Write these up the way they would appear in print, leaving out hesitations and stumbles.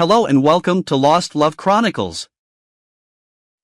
Hello and welcome to Lost Love Chronicles.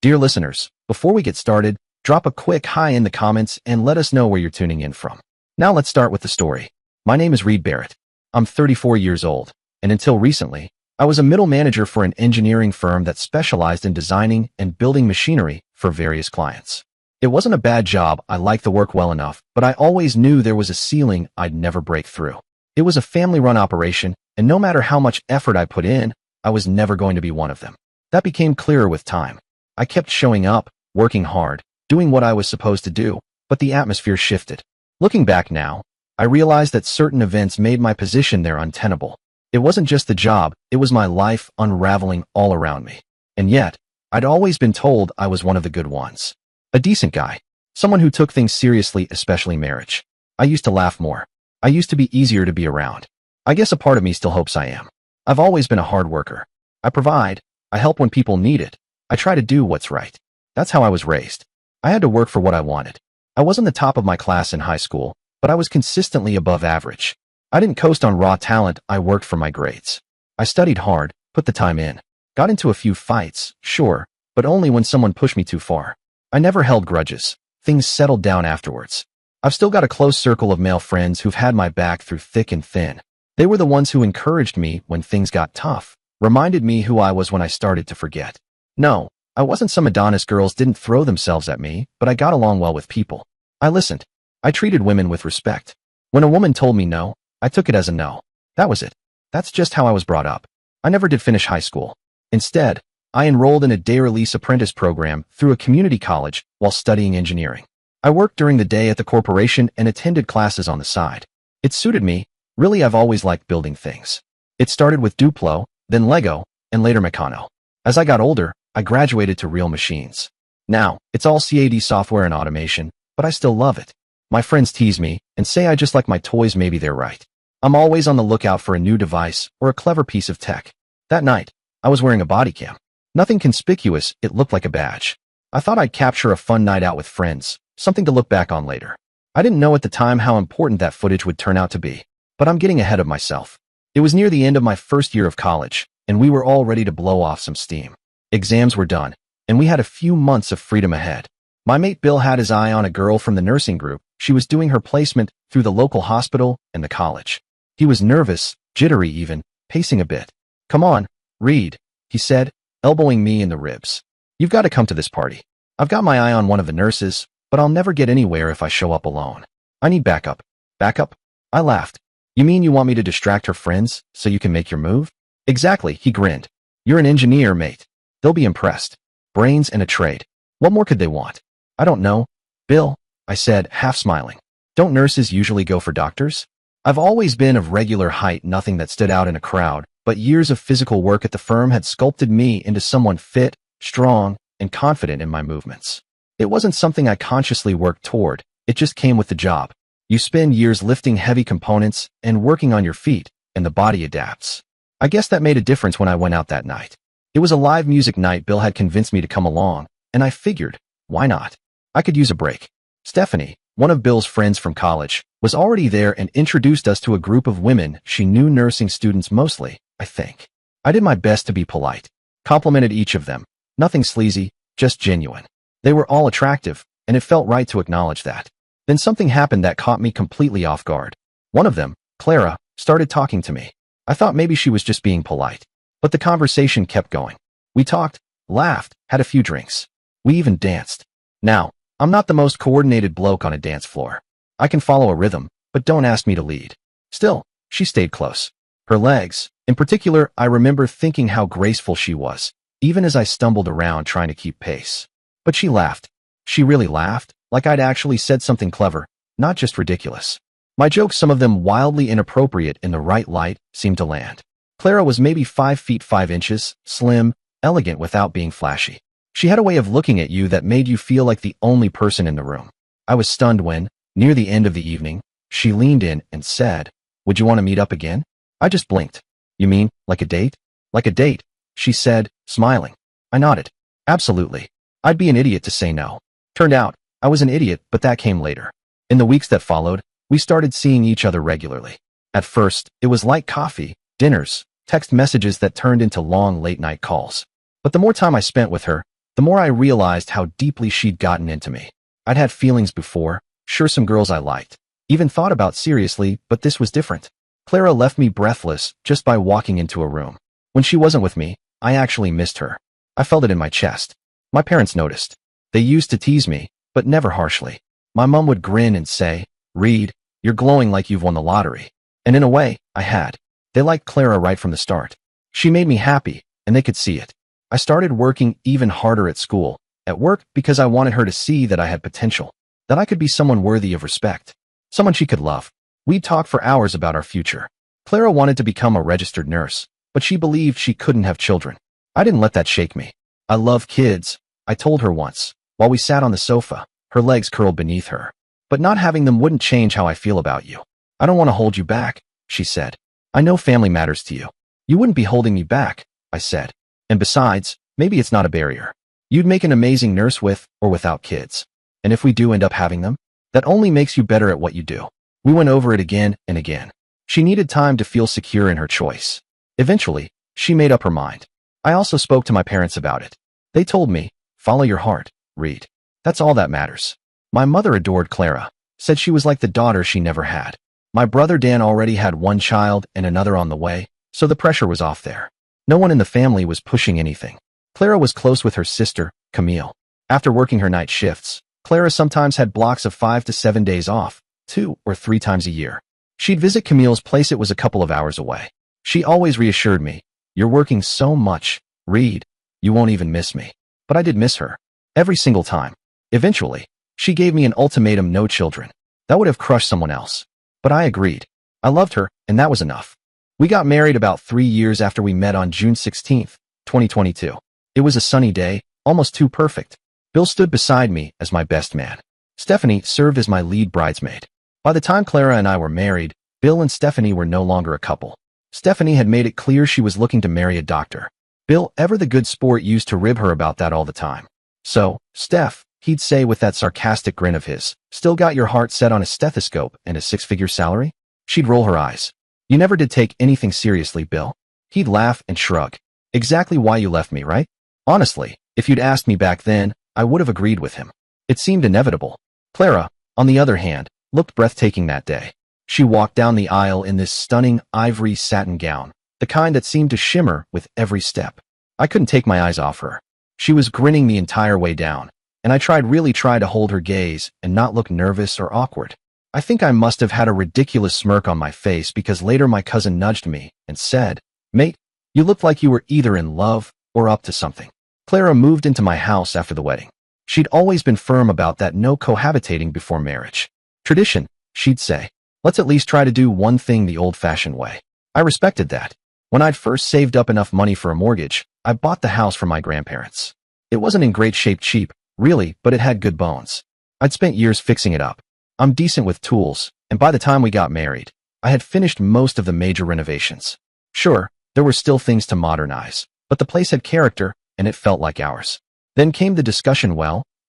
Dear listeners, before we get started, drop a quick hi in the comments and let us know where you're tuning in from. Now let's start with the story. My name is Reed Barrett. I'm 34 years old, and until recently, I was a middle manager for an engineering firm that specialized in designing and building machinery for various clients. It wasn't a bad job, I liked the work well enough, but I always knew there was a ceiling I'd never break through. It was a family-run operation, and no matter how much effort I put in, I was never going to be one of them. That became clearer with time. I kept showing up, working hard, doing what I was supposed to do, but the atmosphere shifted. Looking back now, I realized that certain events made my position there untenable. It wasn't just the job, it was my life unraveling all around me. And yet, I'd always been told I was one of the good ones. A decent guy. Someone who took things seriously, especially marriage. I used to laugh more. I used to be easier to be around. I guess a part of me still hopes I am. I've always been a hard worker. I provide. I help when people need it. I try to do what's right. That's how I was raised. I had to work for what I wanted. I wasn't the top of my class in high school, but I was consistently above average. I didn't coast on raw talent, I worked for my grades. I studied hard, put the time in. Got into a few fights, sure, but only when someone pushed me too far. I never held grudges. Things settled down afterwards. I've still got a close circle of male friends who've had my back through thick and thin. They were the ones who encouraged me when things got tough, reminded me who I was when I started to forget. No, I wasn't some Adonis. Girls didn't throw themselves at me, but I got along well with people. I listened. I treated women with respect. When a woman told me no, I took it as a no. That was it. That's just how I was brought up. I never did finish high school. Instead, I enrolled in a day-release apprentice program through a community college while studying engineering. I worked during the day at the corporation and attended classes on the side. It suited me. Really, I've always liked building things. It started with Duplo, then Lego, and later Meccano. As I got older, I graduated to real machines. Now, it's all CAD software and automation, but I still love it. My friends tease me and say I just like my toys. Maybe they're right. I'm always on the lookout for a new device or a clever piece of tech. That night, I was wearing a body cam. Nothing conspicuous, it looked like a badge. I thought I'd capture a fun night out with friends, something to look back on later. I didn't know at the time how important that footage would turn out to be. But I'm getting ahead of myself. It was near the end of my first year of college, and we were all ready to blow off some steam. Exams were done, and we had a few months of freedom ahead. My mate Bill had his eye on a girl from the nursing group. She was doing her placement through the local hospital and the college. He was nervous, jittery even, pacing a bit. "Come on, Reed," he said, elbowing me in the ribs. "You've got to come to this party. I've got my eye on one of the nurses, but I'll never get anywhere if I show up alone. I need backup." "Backup?" I laughed. "You mean you want me to distract her friends so you can make your move?" "Exactly," he grinned. "You're an engineer, mate. They'll be impressed. Brains and a trade. What more could they want?" "I don't know, Bill," I said, half smiling. "Don't nurses usually go for doctors?" I've always been of regular height, nothing that stood out in a crowd, but years of physical work at the firm had sculpted me into someone fit, strong, and confident in my movements. It wasn't something I consciously worked toward, it just came with the job. You spend years lifting heavy components and working on your feet, and the body adapts. I guess that made a difference when I went out that night. It was a live music night. Bill had convinced me to come along, and I figured, why not? I could use a break. Stephanie, one of Bill's friends from college, was already there and introduced us to a group of women. She knew nursing students mostly, I think. I did my best to be polite. Complimented each of them. Nothing sleazy, just genuine. They were all attractive, and it felt right to acknowledge that. Then something happened that caught me completely off guard. One of them, Clara, started talking to me. I thought maybe she was just being polite. But the conversation kept going. We talked, laughed, had a few drinks. We even danced. Now, I'm not the most coordinated bloke on a dance floor. I can follow a rhythm, but don't ask me to lead. Still, she stayed close. Her legs, in particular, I remember thinking how graceful she was, even as I stumbled around trying to keep pace. But she laughed. She really laughed, like I'd actually said something clever, not just ridiculous. My jokes, some of them wildly inappropriate in the right light, seemed to land. Clara was maybe 5 feet 5 inches, slim, elegant without being flashy. She had a way of looking at you that made you feel like the only person in the room. I was stunned when, near the end of the evening, she leaned in and said, "Would you want to meet up again?" I just blinked. "You mean, like a date?" "Like a date," she said, smiling. I nodded. "Absolutely. I'd be an idiot to say no." Turned out, I was an idiot, but that came later. In the weeks that followed, we started seeing each other regularly. At first, it was like coffee, dinners, text messages that turned into long late-night calls. But the more time I spent with her, the more I realized how deeply she'd gotten into me. I'd had feelings before, sure, some girls I liked, even thought about seriously, but this was different. Clara left me breathless just by walking into a room. When she wasn't with me, I actually missed her. I felt it in my chest. My parents noticed. They used to tease me, but never harshly. My mom would grin and say, "Reed, you're glowing like you've won the lottery." And in a way, I had. They liked Clara right from the start. She made me happy, and they could see it. I started working even harder at school, at work, because I wanted her to see that I had potential, that I could be someone worthy of respect, someone she could love. We'd talk for hours about our future. Clara wanted to become a registered nurse, but she believed she couldn't have children. I didn't let that shake me. I love kids, I told her once, while we sat on the sofa, her legs curled beneath her. But not having them wouldn't change how I feel about you. I don't want to hold you back, she said. I know family matters to you. You wouldn't be holding me back, I said. And besides, maybe it's not a barrier. You'd make an amazing nurse with or without kids. And if we do end up having them, that only makes you better at what you do. We went over it again and again. She needed time to feel secure in her choice. Eventually, she made up her mind. I also spoke to my parents about it. They told me, follow your heart, Reed. That's all that matters. My mother adored Clara, said she was like the daughter she never had. My brother Dan already had one child and another on the way, so the pressure was off there. No one in the family was pushing anything. Clara was close with her sister, Camille. After working her night shifts, Clara sometimes had blocks of 5 to 7 days off, 2 or 3 times a year. She'd visit Camille's place. It was a couple of hours away. She always reassured me, "You're working so much, Reed, you won't even miss me." But I did miss her. Every single time. Eventually, she gave me an ultimatum: no children. That would have crushed someone else. But I agreed. I loved her, and that was enough. We got married about 3 years after we met on June 16th, 2022. It was a sunny day, almost too perfect. Bill stood beside me as my best man. Stephanie served as my lead bridesmaid. By the time Clara and I were married, Bill and Stephanie were no longer a couple. Stephanie had made it clear she was looking to marry a doctor. Bill, ever the good sport, used to rib her about that all the time. "So, Steph," he'd say with that sarcastic grin of his, "still got your heart set on a stethoscope and a 6-figure salary?" She'd roll her eyes. "You never did take anything seriously, Bill." He'd laugh and shrug. "Exactly why you left me, right?" Honestly, if you'd asked me back then, I would have agreed with him. It seemed inevitable. Clara, on the other hand, looked breathtaking that day. She walked down the aisle in this stunning ivory satin gown, the kind that seemed to shimmer with every step. I couldn't take my eyes off her. She was grinning the entire way down, and I really tried to hold her gaze and not look nervous or awkward. I think I must have had a ridiculous smirk on my face, because later my cousin nudged me and said, "Mate, you looked like you were either in love or up to something." Clara moved into my house after the wedding. She'd always been firm about that no cohabitating before marriage. Tradition, she'd say. Let's at least try to do one thing the old-fashioned way. I respected that. When I'd first saved up enough money for a mortgage, I bought the house from my grandparents. It wasn't in great shape, cheap, really, but it had good bones. I'd spent years fixing it up. I'm decent with tools, and by the time we got married, I had finished most of the major renovations. Sure, there were still things to modernize, but the place had character, and it felt like ours. Then came the discussion,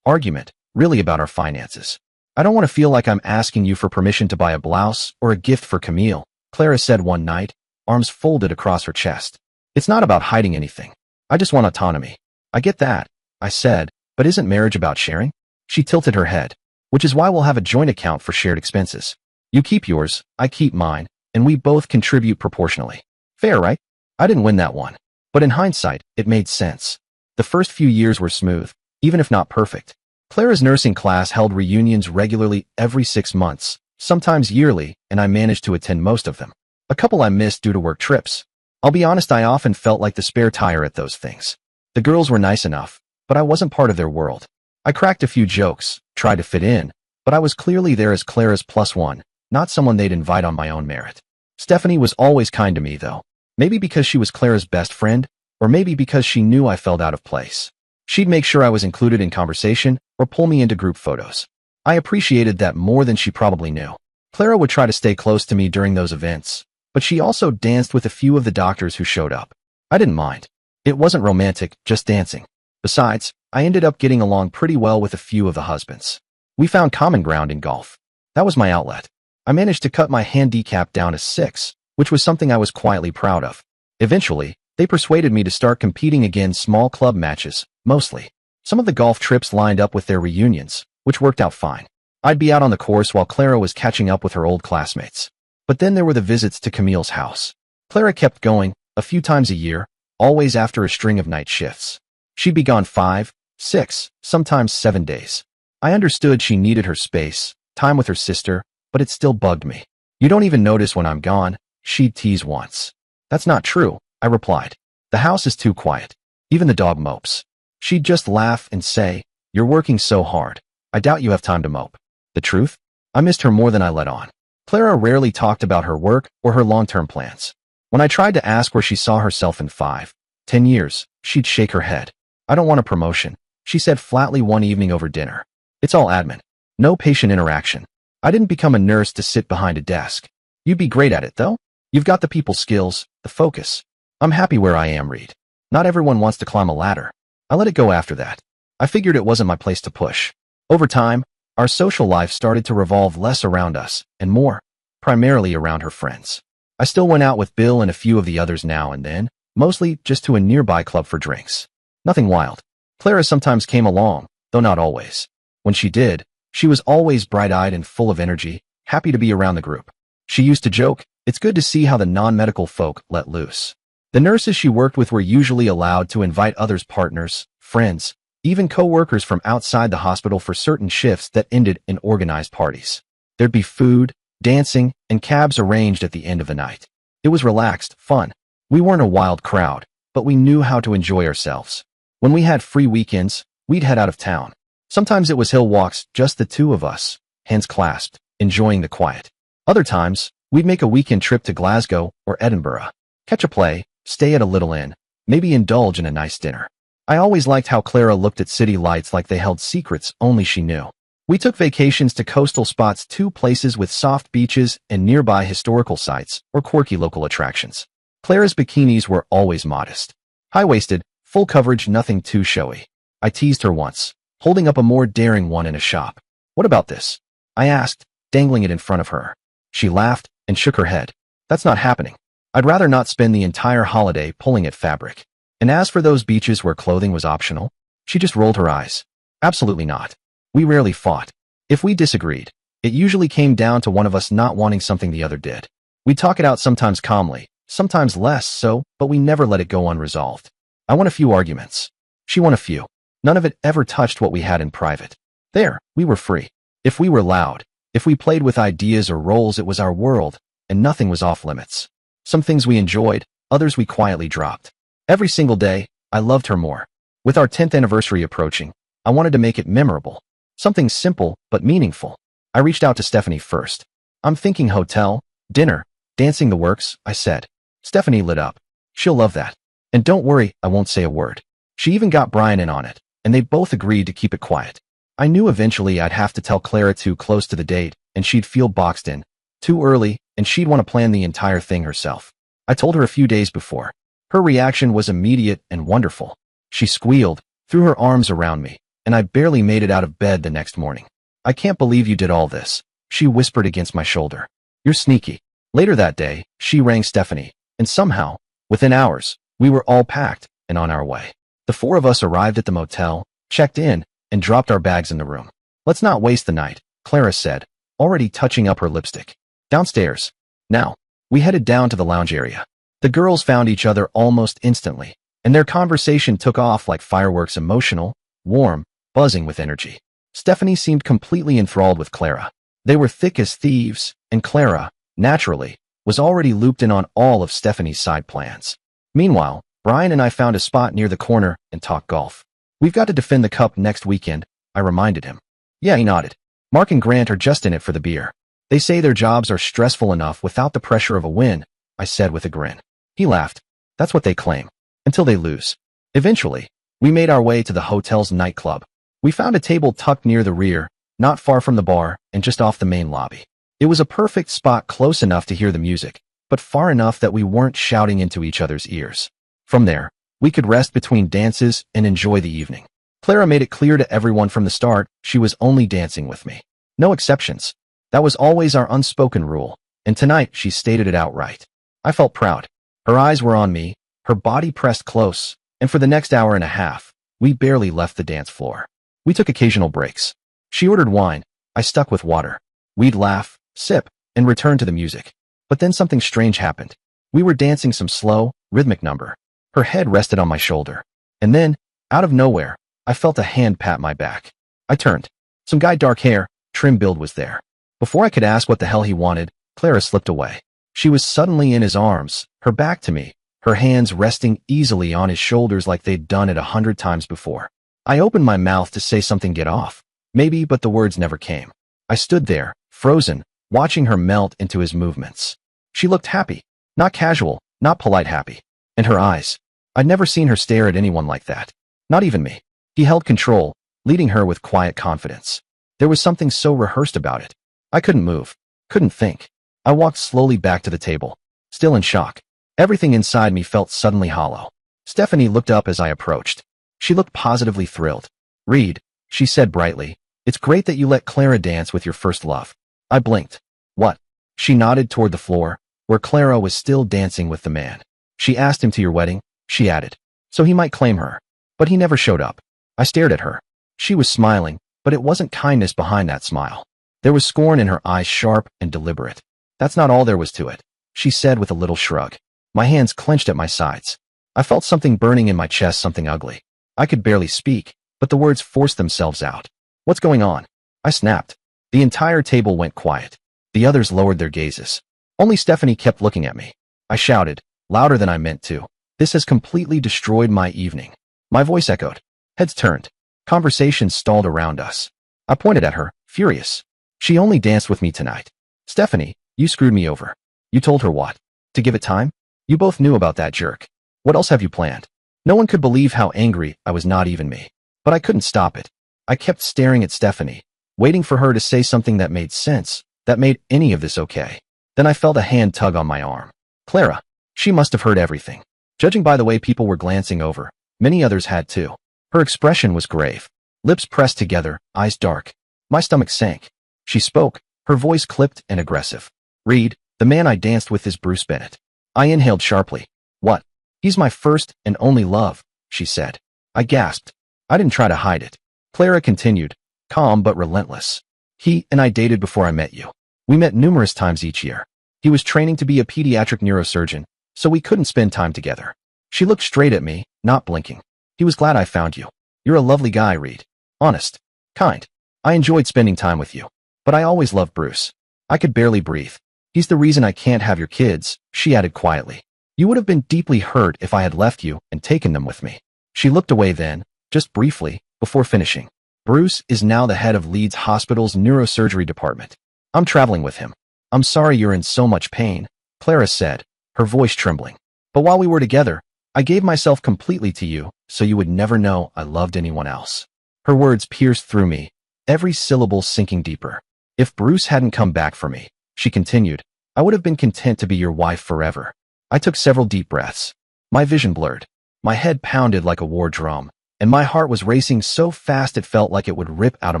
argument, really about our finances. "I don't want to feel like I'm asking you for permission to buy a blouse or a gift for Camille," Clara said one night, arms folded across her chest. "It's not about hiding anything. I just want autonomy." "I get that," I said, "but isn't marriage about sharing?" She tilted her head. "Which is why we'll have a joint account for shared expenses. You keep yours, I keep mine, and we both contribute proportionally. Fair, right?" I didn't win that one. But in hindsight, it made sense. The first few years were smooth, even if not perfect. Clara's nursing class held reunions regularly every 6 months, sometimes yearly, and I managed to attend most of them. A couple I missed due to work trips. I'll be honest, I often felt like the spare tire at those things. The girls were nice enough, but I wasn't part of their world. I cracked a few jokes, tried to fit in, but I was clearly there as Clara's plus one, not someone they'd invite on my own merit. Stephanie was always kind to me, though. Maybe because she was Clara's best friend, or maybe because she knew I felt out of place. She'd make sure I was included in conversation or pull me into group photos. I appreciated that more than she probably knew. Clara would try to stay close to me during those events, but she also danced with a few of the doctors who showed up. I didn't mind. It wasn't romantic, just dancing. Besides, I ended up getting along pretty well with a few of the husbands. We found common ground in golf. That was my outlet. I managed to cut my handicap down to 6, which was something I was quietly proud of. Eventually, they persuaded me to start competing again small club matches, mostly. Some of the golf trips lined up with their reunions, which worked out fine. I'd be out on the course while Clara was catching up with her old classmates. But then there were the visits to Camille's house. Clara kept going, a few times a year, always after a string of night shifts. She'd be gone 5, 6, sometimes 7 days. I understood she needed her space, time with her sister, but it still bugged me. You don't even notice when I'm gone, she'd tease once. That's not true, I replied. The house is too quiet. Even the dog mopes. She'd just laugh and say, you're working so hard. I doubt you have time to mope. The truth? I missed her more than I let on. Clara rarely talked about her work or her long-term plans. When I tried to ask where she saw herself in 5, 10 years, she'd shake her head. I don't want a promotion, she said flatly one evening over dinner. It's all admin. No patient interaction. I didn't become a nurse to sit behind a desk. You'd be great at it, though. You've got the people skills, the focus. I'm happy where I am, Reed. Not everyone wants to climb a ladder. I let it go after that. I figured it wasn't my place to push. Over time, our social life started to revolve less around us and more, primarily around her friends. I still went out with Bill and a few of the others now and then, mostly just to a nearby club for drinks. Nothing wild. Clara sometimes came along, though not always. When she did, she was always bright-eyed and full of energy, happy to be around the group. She used to joke, it's good to see how the non-medical folk let loose. The nurses she worked with were usually allowed to invite others' partners, friends, even co-workers from outside the hospital for certain shifts that ended in organized parties. There'd be food, dancing, and cabs arranged at the end of the night. It was relaxed, fun. We weren't a wild crowd, but we knew how to enjoy ourselves. When we had free weekends, we'd head out of town. Sometimes it was hill walks, just the two of us, hands clasped, enjoying the quiet. Other times, we'd make a weekend trip to Glasgow or Edinburgh, catch a play, stay at a little inn, maybe indulge in a nice dinner. I always liked how Clara looked at city lights like they held secrets only she knew. We took vacations to coastal spots, two places with soft beaches and nearby historical sites or quirky local attractions. Clara's bikinis were always modest. High-waisted, full coverage, nothing too showy. I teased her once, holding up a more daring one in a shop. What about this? I asked, dangling it in front of her. She laughed and shook her head. That's not happening. I'd rather not spend the entire holiday pulling at fabric. And as for those beaches where clothing was optional, she just rolled her eyes. Absolutely not. We rarely fought. If we disagreed, it usually came down to one of us not wanting something the other did. We'd talk it out, sometimes calmly, sometimes less so, but we never let it go unresolved. I won a few arguments. She won a few. None of it ever touched what we had in private. There, we were free. If we were loud, if we played with ideas or roles, it was our world, and nothing was off limits. Some things we enjoyed, others we quietly dropped. Every single day, I loved her more. With our 10th anniversary approaching, I wanted to make it memorable. Something simple, but meaningful. I reached out to Stephanie first. I'm thinking hotel, dinner, dancing, the works, I said. Stephanie lit up. She'll love that. And don't worry, I won't say a word. She even got Brian in on it, and they both agreed to keep it quiet. I knew eventually I'd have to tell Clara too close to the date, and she'd feel boxed in. Too early, and she'd want to plan the entire thing herself. I told her a few days before. Her reaction was immediate and wonderful. She squealed, threw her arms around me, and I barely made it out of bed the next morning. I can't believe you did all this, she whispered against my shoulder. You're sneaky. Later that day, she rang Stephanie, and somehow, within hours, we were all packed and on our way. The four of us arrived at the motel, checked in, and dropped our bags in the room. Let's not waste the night, Clara said, already touching up her lipstick. Downstairs. Now, we headed down to the lounge area. The girls found each other almost instantly, and their conversation took off like fireworks, emotional, warm, buzzing with energy. Stephanie seemed completely enthralled with Clara. They were thick as thieves, and Clara, naturally, was already looped in on all of Stephanie's side plans. Meanwhile, Brian and I found a spot near the corner and talked golf. We've got to defend the cup next weekend, I reminded him. Yeah, he nodded. Mark and Grant are just in it for the beer. They say their jobs are stressful enough without the pressure of a win, I said with a grin. He laughed. That's what they claim. Until they lose. Eventually, we made our way to the hotel's nightclub. We found a table tucked near the rear, not far from the bar and just off the main lobby. It was a perfect spot, close enough to hear the music, but far enough that we weren't shouting into each other's ears. From there, we could rest between dances and enjoy the evening. Clara made it clear to everyone from the start she was only dancing with me. No exceptions. That was always our unspoken rule, and tonight she stated it outright. I felt proud. Her eyes were on me, her body pressed close, and for the next hour and a half, we barely left the dance floor. We took occasional breaks. She ordered wine, I stuck with water. We'd laugh, sip, and return to the music. But then something strange happened. We were dancing some slow, rhythmic number. Her head rested on my shoulder. And then, out of nowhere, I felt a hand pat my back. I turned. Some guy, dark hair, trim build, was there. Before I could ask what the hell he wanted, Clara slipped away. She was suddenly in his arms, her back to me, her hands resting easily on his shoulders like they'd done it 100 times before. I opened my mouth to say something, get off. Maybe, but the words never came. I stood there, frozen, watching her melt into his movements. She looked happy. Not casual, not polite happy. And her eyes. I'd never seen her stare at anyone like that. Not even me. He held control, leading her with quiet confidence. There was something so rehearsed about it. I couldn't move. Couldn't think. I walked slowly back to the table, still in shock. Everything inside me felt suddenly hollow. Stephanie looked up as I approached. She looked positively thrilled. Reed, she said brightly, it's great that you let Clara dance with your first love. I blinked. What? She nodded toward the floor, where Clara was still dancing with the man. She asked him to your wedding, she added, so he might claim her. But he never showed up. I stared at her. She was smiling, but it wasn't kindness behind that smile. There was scorn in her eyes, sharp and deliberate. That's not all there was to it, she said with a little shrug. My hands clenched at my sides. I felt something burning in my chest, something ugly. I could barely speak, but the words forced themselves out. What's going on? I snapped. The entire table went quiet. The others lowered their gazes. Only Stephanie kept looking at me. I shouted, louder than I meant to. This has completely destroyed my evening. My voice echoed. Heads turned. Conversations stalled around us. I pointed at her, furious. She only danced with me tonight. Stephanie, you screwed me over. You told her what? To give it time? You both knew about that jerk. What else have you planned? No one could believe how angry I was, not even me. But I couldn't stop it. I kept staring at Stephanie, waiting for her to say something that made sense, that made any of this okay. Then I felt a hand tug on my arm. Clara. She must have heard everything. Judging by the way people were glancing over, many others had too. Her expression was grave. Lips pressed together, eyes dark. My stomach sank. She spoke, her voice clipped and aggressive. Reed, the man I danced with is Bruce Bennett. I inhaled sharply. What? He's my first and only love, she said. I gasped. I didn't try to hide it. Clara continued, calm but relentless. He and I dated before I met you. We met numerous times each year. He was training to be a pediatric neurosurgeon, so we couldn't spend time together. She looked straight at me, not blinking. He was glad I found you. You're a lovely guy, Reed. Honest. Kind. I enjoyed spending time with you. But I always loved Bruce. I could barely breathe. He's the reason I can't have your kids, she added quietly. You would have been deeply hurt if I had left you and taken them with me. She looked away then, just briefly, before finishing. Bruce is now the head of Leeds Hospital's neurosurgery department. I'm traveling with him. I'm sorry you're in so much pain, Clara said, her voice trembling. But while we were together, I gave myself completely to you, so you would never know I loved anyone else. Her words pierced through me, every syllable sinking deeper. If Bruce hadn't come back for me, she continued, I would have been content to be your wife forever. I took several deep breaths. My vision blurred. My head pounded like a war drum, and my heart was racing so fast it felt like it would rip out of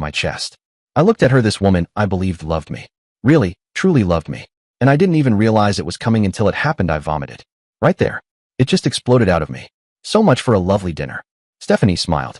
my chest. I looked at her, this woman I believed loved me. Really, truly loved me. And I didn't even realize it was coming until it happened. I vomited. Right there. It just exploded out of me. So much for a lovely dinner. Stephanie smiled.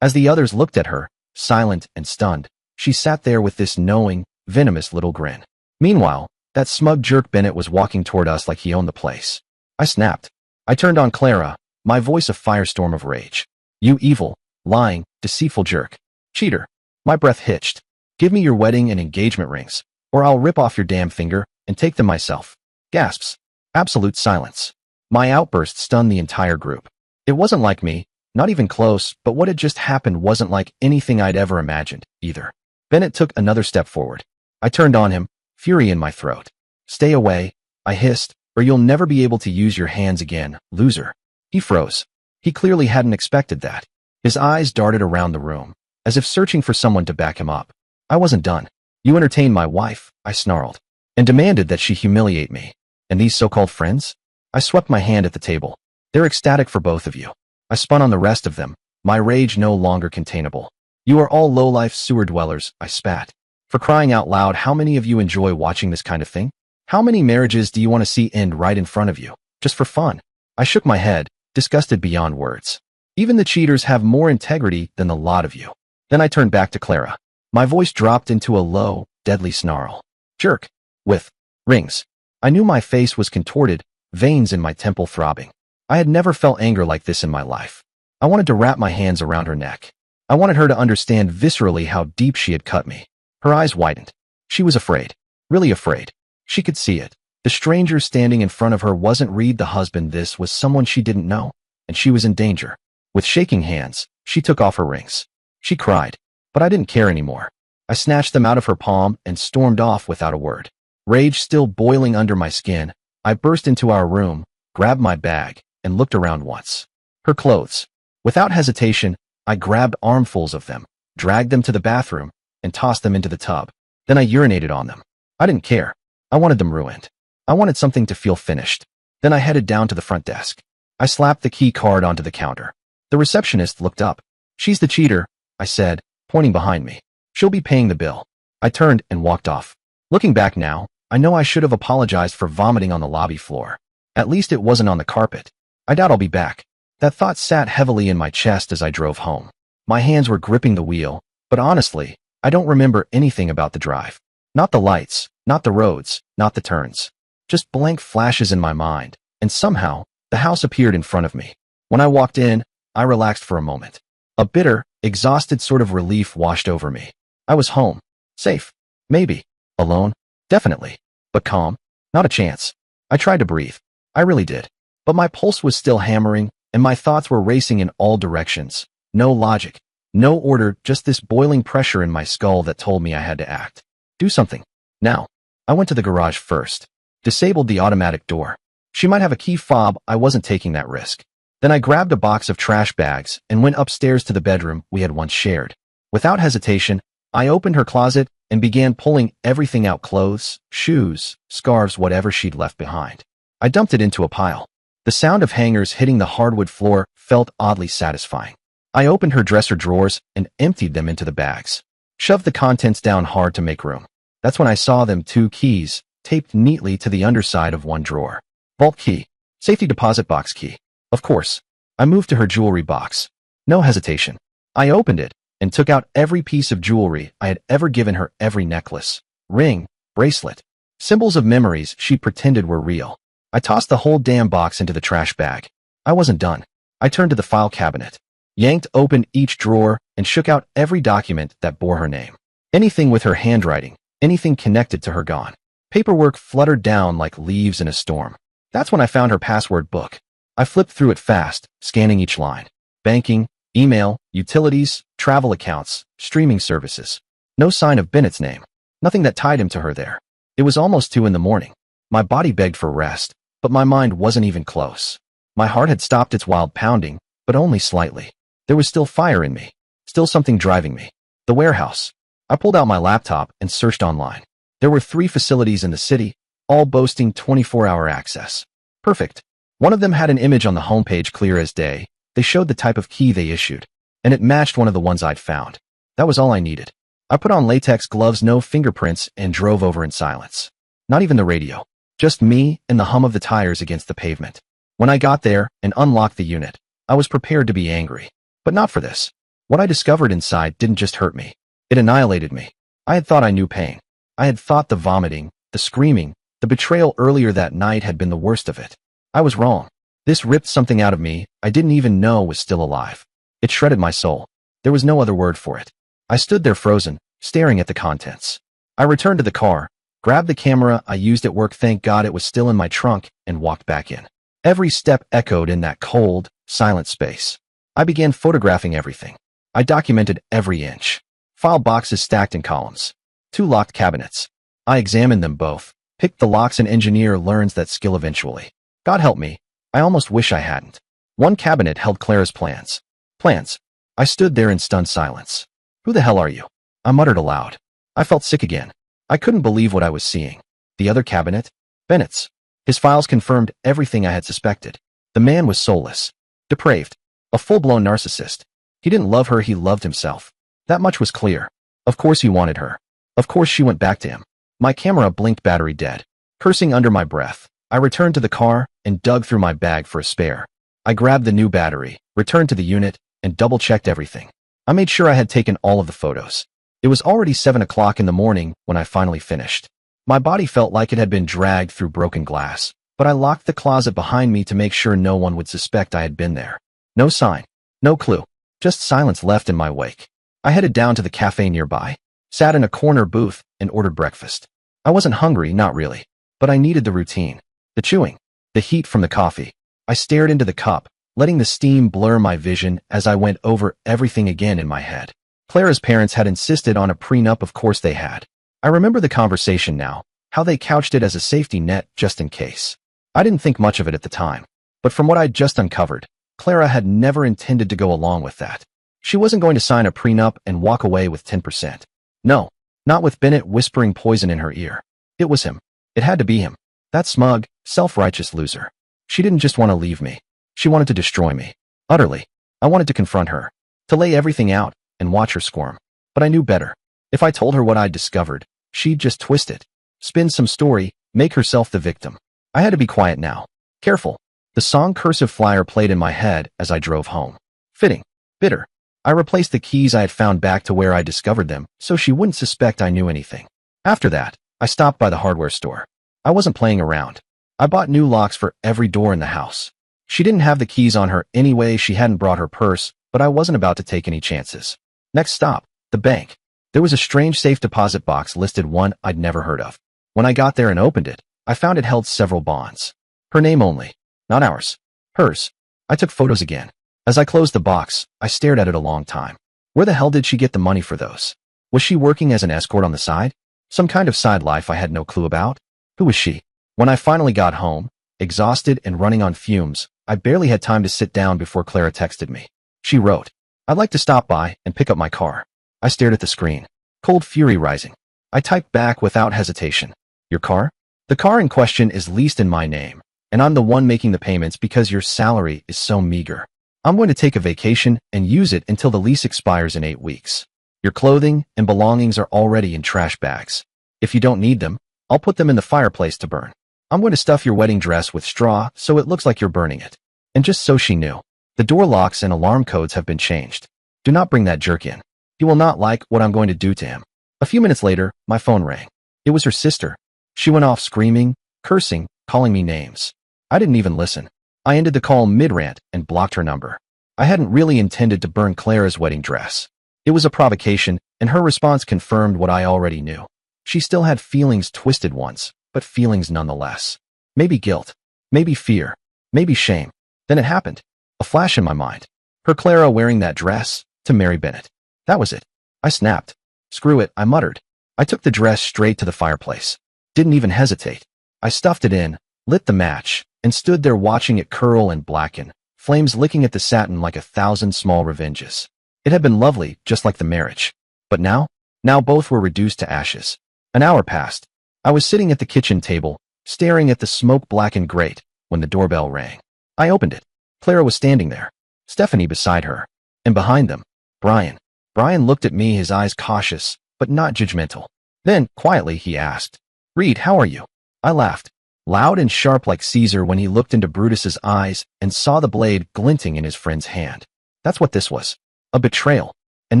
As the others looked at her, silent and stunned, she sat there with this knowing, venomous little grin. Meanwhile, that smug jerk Bennett was walking toward us like he owned the place. I snapped. I turned on Clara, my voice a firestorm of rage. You evil, lying, deceitful jerk. Cheater. My breath hitched. Give me your wedding and engagement rings, or I'll rip off your damn finger and take them myself. Gasps. Absolute silence. My outburst stunned the entire group. It wasn't like me, not even close, but what had just happened wasn't like anything I'd ever imagined, either. Bennett took another step forward. I turned on him, fury in my throat. Stay away, I hissed, or you'll never be able to use your hands again, loser. He froze. He clearly hadn't expected that. His eyes darted around the room, as if searching for someone to back him up. I wasn't done. You entertained my wife, I snarled, and demanded that she humiliate me. And these so-called friends? I swept my hand at the table. They're ecstatic for both of you. I spun on the rest of them, my rage no longer containable. You are all low-life sewer dwellers, I spat. For crying out loud, how many of you enjoy watching this kind of thing? How many marriages do you want to see end right in front of you, just for fun? I shook my head, disgusted beyond words. Even the cheaters have more integrity than the lot of you. Then I turned back to Clara. My voice dropped into a low, deadly snarl. Jerk. With rings. I knew my face was contorted, veins in my temple throbbing. I had never felt anger like this in my life. I wanted to wrap my hands around her neck. I wanted her to understand viscerally how deep she had cut me. Her eyes widened. She was afraid. Really afraid. She could see it. The stranger standing in front of her wasn't Reed the husband. This was someone she didn't know, and she was in danger. With shaking hands, she took off her rings. She cried, but I didn't care anymore. I snatched them out of her palm and stormed off without a word. Rage still boiling under my skin, I burst into our room, grabbed my bag, and looked around once. Her clothes. Without hesitation, I grabbed armfuls of them, dragged them to the bathroom, and tossed them into the tub. Then I urinated on them. I didn't care. I wanted them ruined. I wanted something to feel finished. Then I headed down to the front desk. I slapped the key card onto the counter. The receptionist looked up. She's the cheater, I said, pointing behind me. She'll be paying the bill. I turned and walked off. Looking back now, I know I should have apologized for vomiting on the lobby floor. At least it wasn't on the carpet. I doubt I'll be back. That thought sat heavily in my chest as I drove home. My hands were gripping the wheel, but honestly, I don't remember anything about the drive. Not the lights, not the roads, not the turns. Just blank flashes in my mind, and somehow, the house appeared in front of me. When I walked in, I relaxed for a moment. A bitter, exhausted sort of relief washed over me. I was home. Safe. Maybe. Alone. Definitely. But calm. Not a chance. I tried to breathe. I really did. But my pulse was still hammering, and my thoughts were racing in all directions. No logic. No order, just this boiling pressure in my skull that told me I had to act. Do something. Now. I went to the garage first. Disabled the automatic door. She might have a key fob. I wasn't taking that risk. Then I grabbed a box of trash bags and went upstairs to the bedroom we had once shared. Without hesitation, I opened her closet and began pulling everything out: clothes, shoes, scarves, whatever she'd left behind. I dumped it into a pile. The sound of hangers hitting the hardwood floor felt oddly satisfying. I opened her dresser drawers and emptied them into the bags. Shoved the contents down hard to make room. That's when I saw them: 2 keys, taped neatly to the underside of one drawer. Vault key. Safety deposit box key. Of course. I moved to her jewelry box. No hesitation. I opened it and took out every piece of jewelry I had ever given her: every necklace, ring, bracelet. Symbols of memories she pretended were real. I tossed the whole damn box into the trash bag. I wasn't done. I turned to the file cabinet, yanked open each drawer, and shook out every document that bore her name. Anything with her handwriting, anything connected to her gone. Paperwork fluttered down like leaves in a storm. That's when I found her password book. I flipped through it fast, scanning each line. Banking, email, utilities, travel accounts, streaming services. No sign of Bennett's name. Nothing that tied him to her there. It was almost 2 a.m. My body begged for rest, but my mind wasn't even close. My heart had stopped its wild pounding, but only slightly. There was still fire in me. Still something driving me. The warehouse. I pulled out my laptop and searched online. There were 3 facilities in the city, all boasting 24-hour access. Perfect. One of them had an image on the homepage clear as day. They showed the type of key they issued, and it matched one of the ones I'd found. That was all I needed. I put on latex gloves, no fingerprints, and drove over in silence. Not even the radio. Just me and the hum of the tires against the pavement. When I got there and unlocked the unit, I was prepared to be angry. But not for this. What I discovered inside didn't just hurt me. It annihilated me. I had thought I knew pain. I had thought the vomiting, the screaming, the betrayal earlier that night had been the worst of it. I was wrong. This ripped something out of me I didn't even know was still alive. It shredded my soul. There was no other word for it. I stood there frozen, staring at the contents. I returned to the car, grabbed the camera I used at work, thank God it was still in my trunk, and walked back in. Every step echoed in that cold, silent space. I began photographing everything. I documented every inch. File boxes stacked in columns. 2 locked cabinets. I examined them both, picked the locks. An engineer learns that skill eventually. God help me, I almost wish I hadn't. One cabinet held Clara's plans. Plans. I stood there in stunned silence. Who the hell are you? I muttered aloud. I felt sick again. I couldn't believe what I was seeing. The other cabinet? Bennett's. His files confirmed everything I had suspected. The man was soulless. Depraved. A full-blown narcissist. He didn't love her, he loved himself. That much was clear. Of course he wanted her. Of course she went back to him. My camera blinked, battery dead. Cursing under my breath, I returned to the car and dug through my bag for a spare. I grabbed the new battery, returned to the unit, and double-checked everything. I made sure I had taken all of the photos. It was already 7 o'clock in the morning when I finally finished. My body felt like it had been dragged through broken glass, but I locked the closet behind me to make sure no one would suspect I had been there. No sign, no clue, just silence left in my wake. I headed down to the cafe nearby, sat in a corner booth, and ordered breakfast. I wasn't hungry, not really, but I needed the routine, the chewing, the heat from the coffee. I stared into the cup, letting the steam blur my vision as I went over everything again in my head. Clara's parents had insisted on a prenup, of course they had. I remember the conversation now, how they couched it as a safety net just in case. I didn't think much of it at the time, but from what I'd just uncovered, Clara had never intended to go along with that. She wasn't going to sign a prenup and walk away with 10%. No, not with Bennett whispering poison in her ear. It was him. It had to be him. That smug, self-righteous loser. She didn't just want to leave me. She wanted to destroy me. Utterly. I wanted to confront her, to lay everything out and watch her squirm. But I knew better. If I told her what I'd discovered, she'd just twist it, spin some story, make herself the victim. I had to be quiet now. Careful. The song Cursive Flyer played in my head as I drove home. Fitting. Bitter. I replaced the keys I had found back to where I discovered them so she wouldn't suspect I knew anything. After that, I stopped by the hardware store. I wasn't playing around. I bought new locks for every door in the house. She didn't have the keys on her anyway, she hadn't brought her purse, but I wasn't about to take any chances. Next stop, the bank. There was a strange safe deposit box listed, one I'd never heard of. When I got there and opened it, I found it held several bonds. Her name only. Not ours. Hers. I took photos again. As I closed the box, I stared at it a long time. Where the hell did she get the money for those? Was she working as an escort on the side? Some kind of side life I had no clue about? Who was she? When I finally got home, exhausted and running on fumes, I barely had time to sit down before Clara texted me. She wrote, "I'd like to stop by and pick up my car." I stared at the screen, cold fury rising. I typed back without hesitation. "Your car? The car in question is leased in my name, and I'm the one making the payments because your salary is so meager. I'm going to take a vacation and use it until the lease expires in 8 weeks. Your clothing and belongings are already in trash bags. If you don't need them, I'll put them in the fireplace to burn. I'm going to stuff your wedding dress with straw so it looks like you're burning it." And just so she knew, the door locks and alarm codes have been changed. Do not bring that jerk in. He will not like what I'm going to do to him. A few minutes later, my phone rang. It was her sister. She went off screaming, cursing, calling me names. I didn't even listen. I ended the call mid-rant and blocked her number. I hadn't really intended to burn Clara's wedding dress. It was a provocation, and her response confirmed what I already knew. She still had feelings, twisted ones, but feelings nonetheless. Maybe guilt, maybe fear, maybe shame. Then it happened. A flash in my mind. Her Clara wearing that dress to marry Bennett. That was it. I snapped. "Screw it," I muttered. I took the dress straight to the fireplace. Didn't even hesitate. I stuffed it in, lit the match, and stood there watching it curl and blacken, flames licking at the satin like 1,000 small revenges. It had been lovely, just like the marriage. But now both were reduced to ashes. An hour passed. I was sitting at the kitchen table, staring at the smoke-blackened grate, when the doorbell rang. I opened it. Clara was standing there, Stephanie beside her, and behind them, Brian. Brian looked at me, his eyes cautious, but not judgmental. Then, quietly, he asked, "Reed, how are you?" I laughed, loud and sharp like Caesar when he looked into Brutus's eyes and saw the blade glinting in his friend's hand. That's what this was. A betrayal. And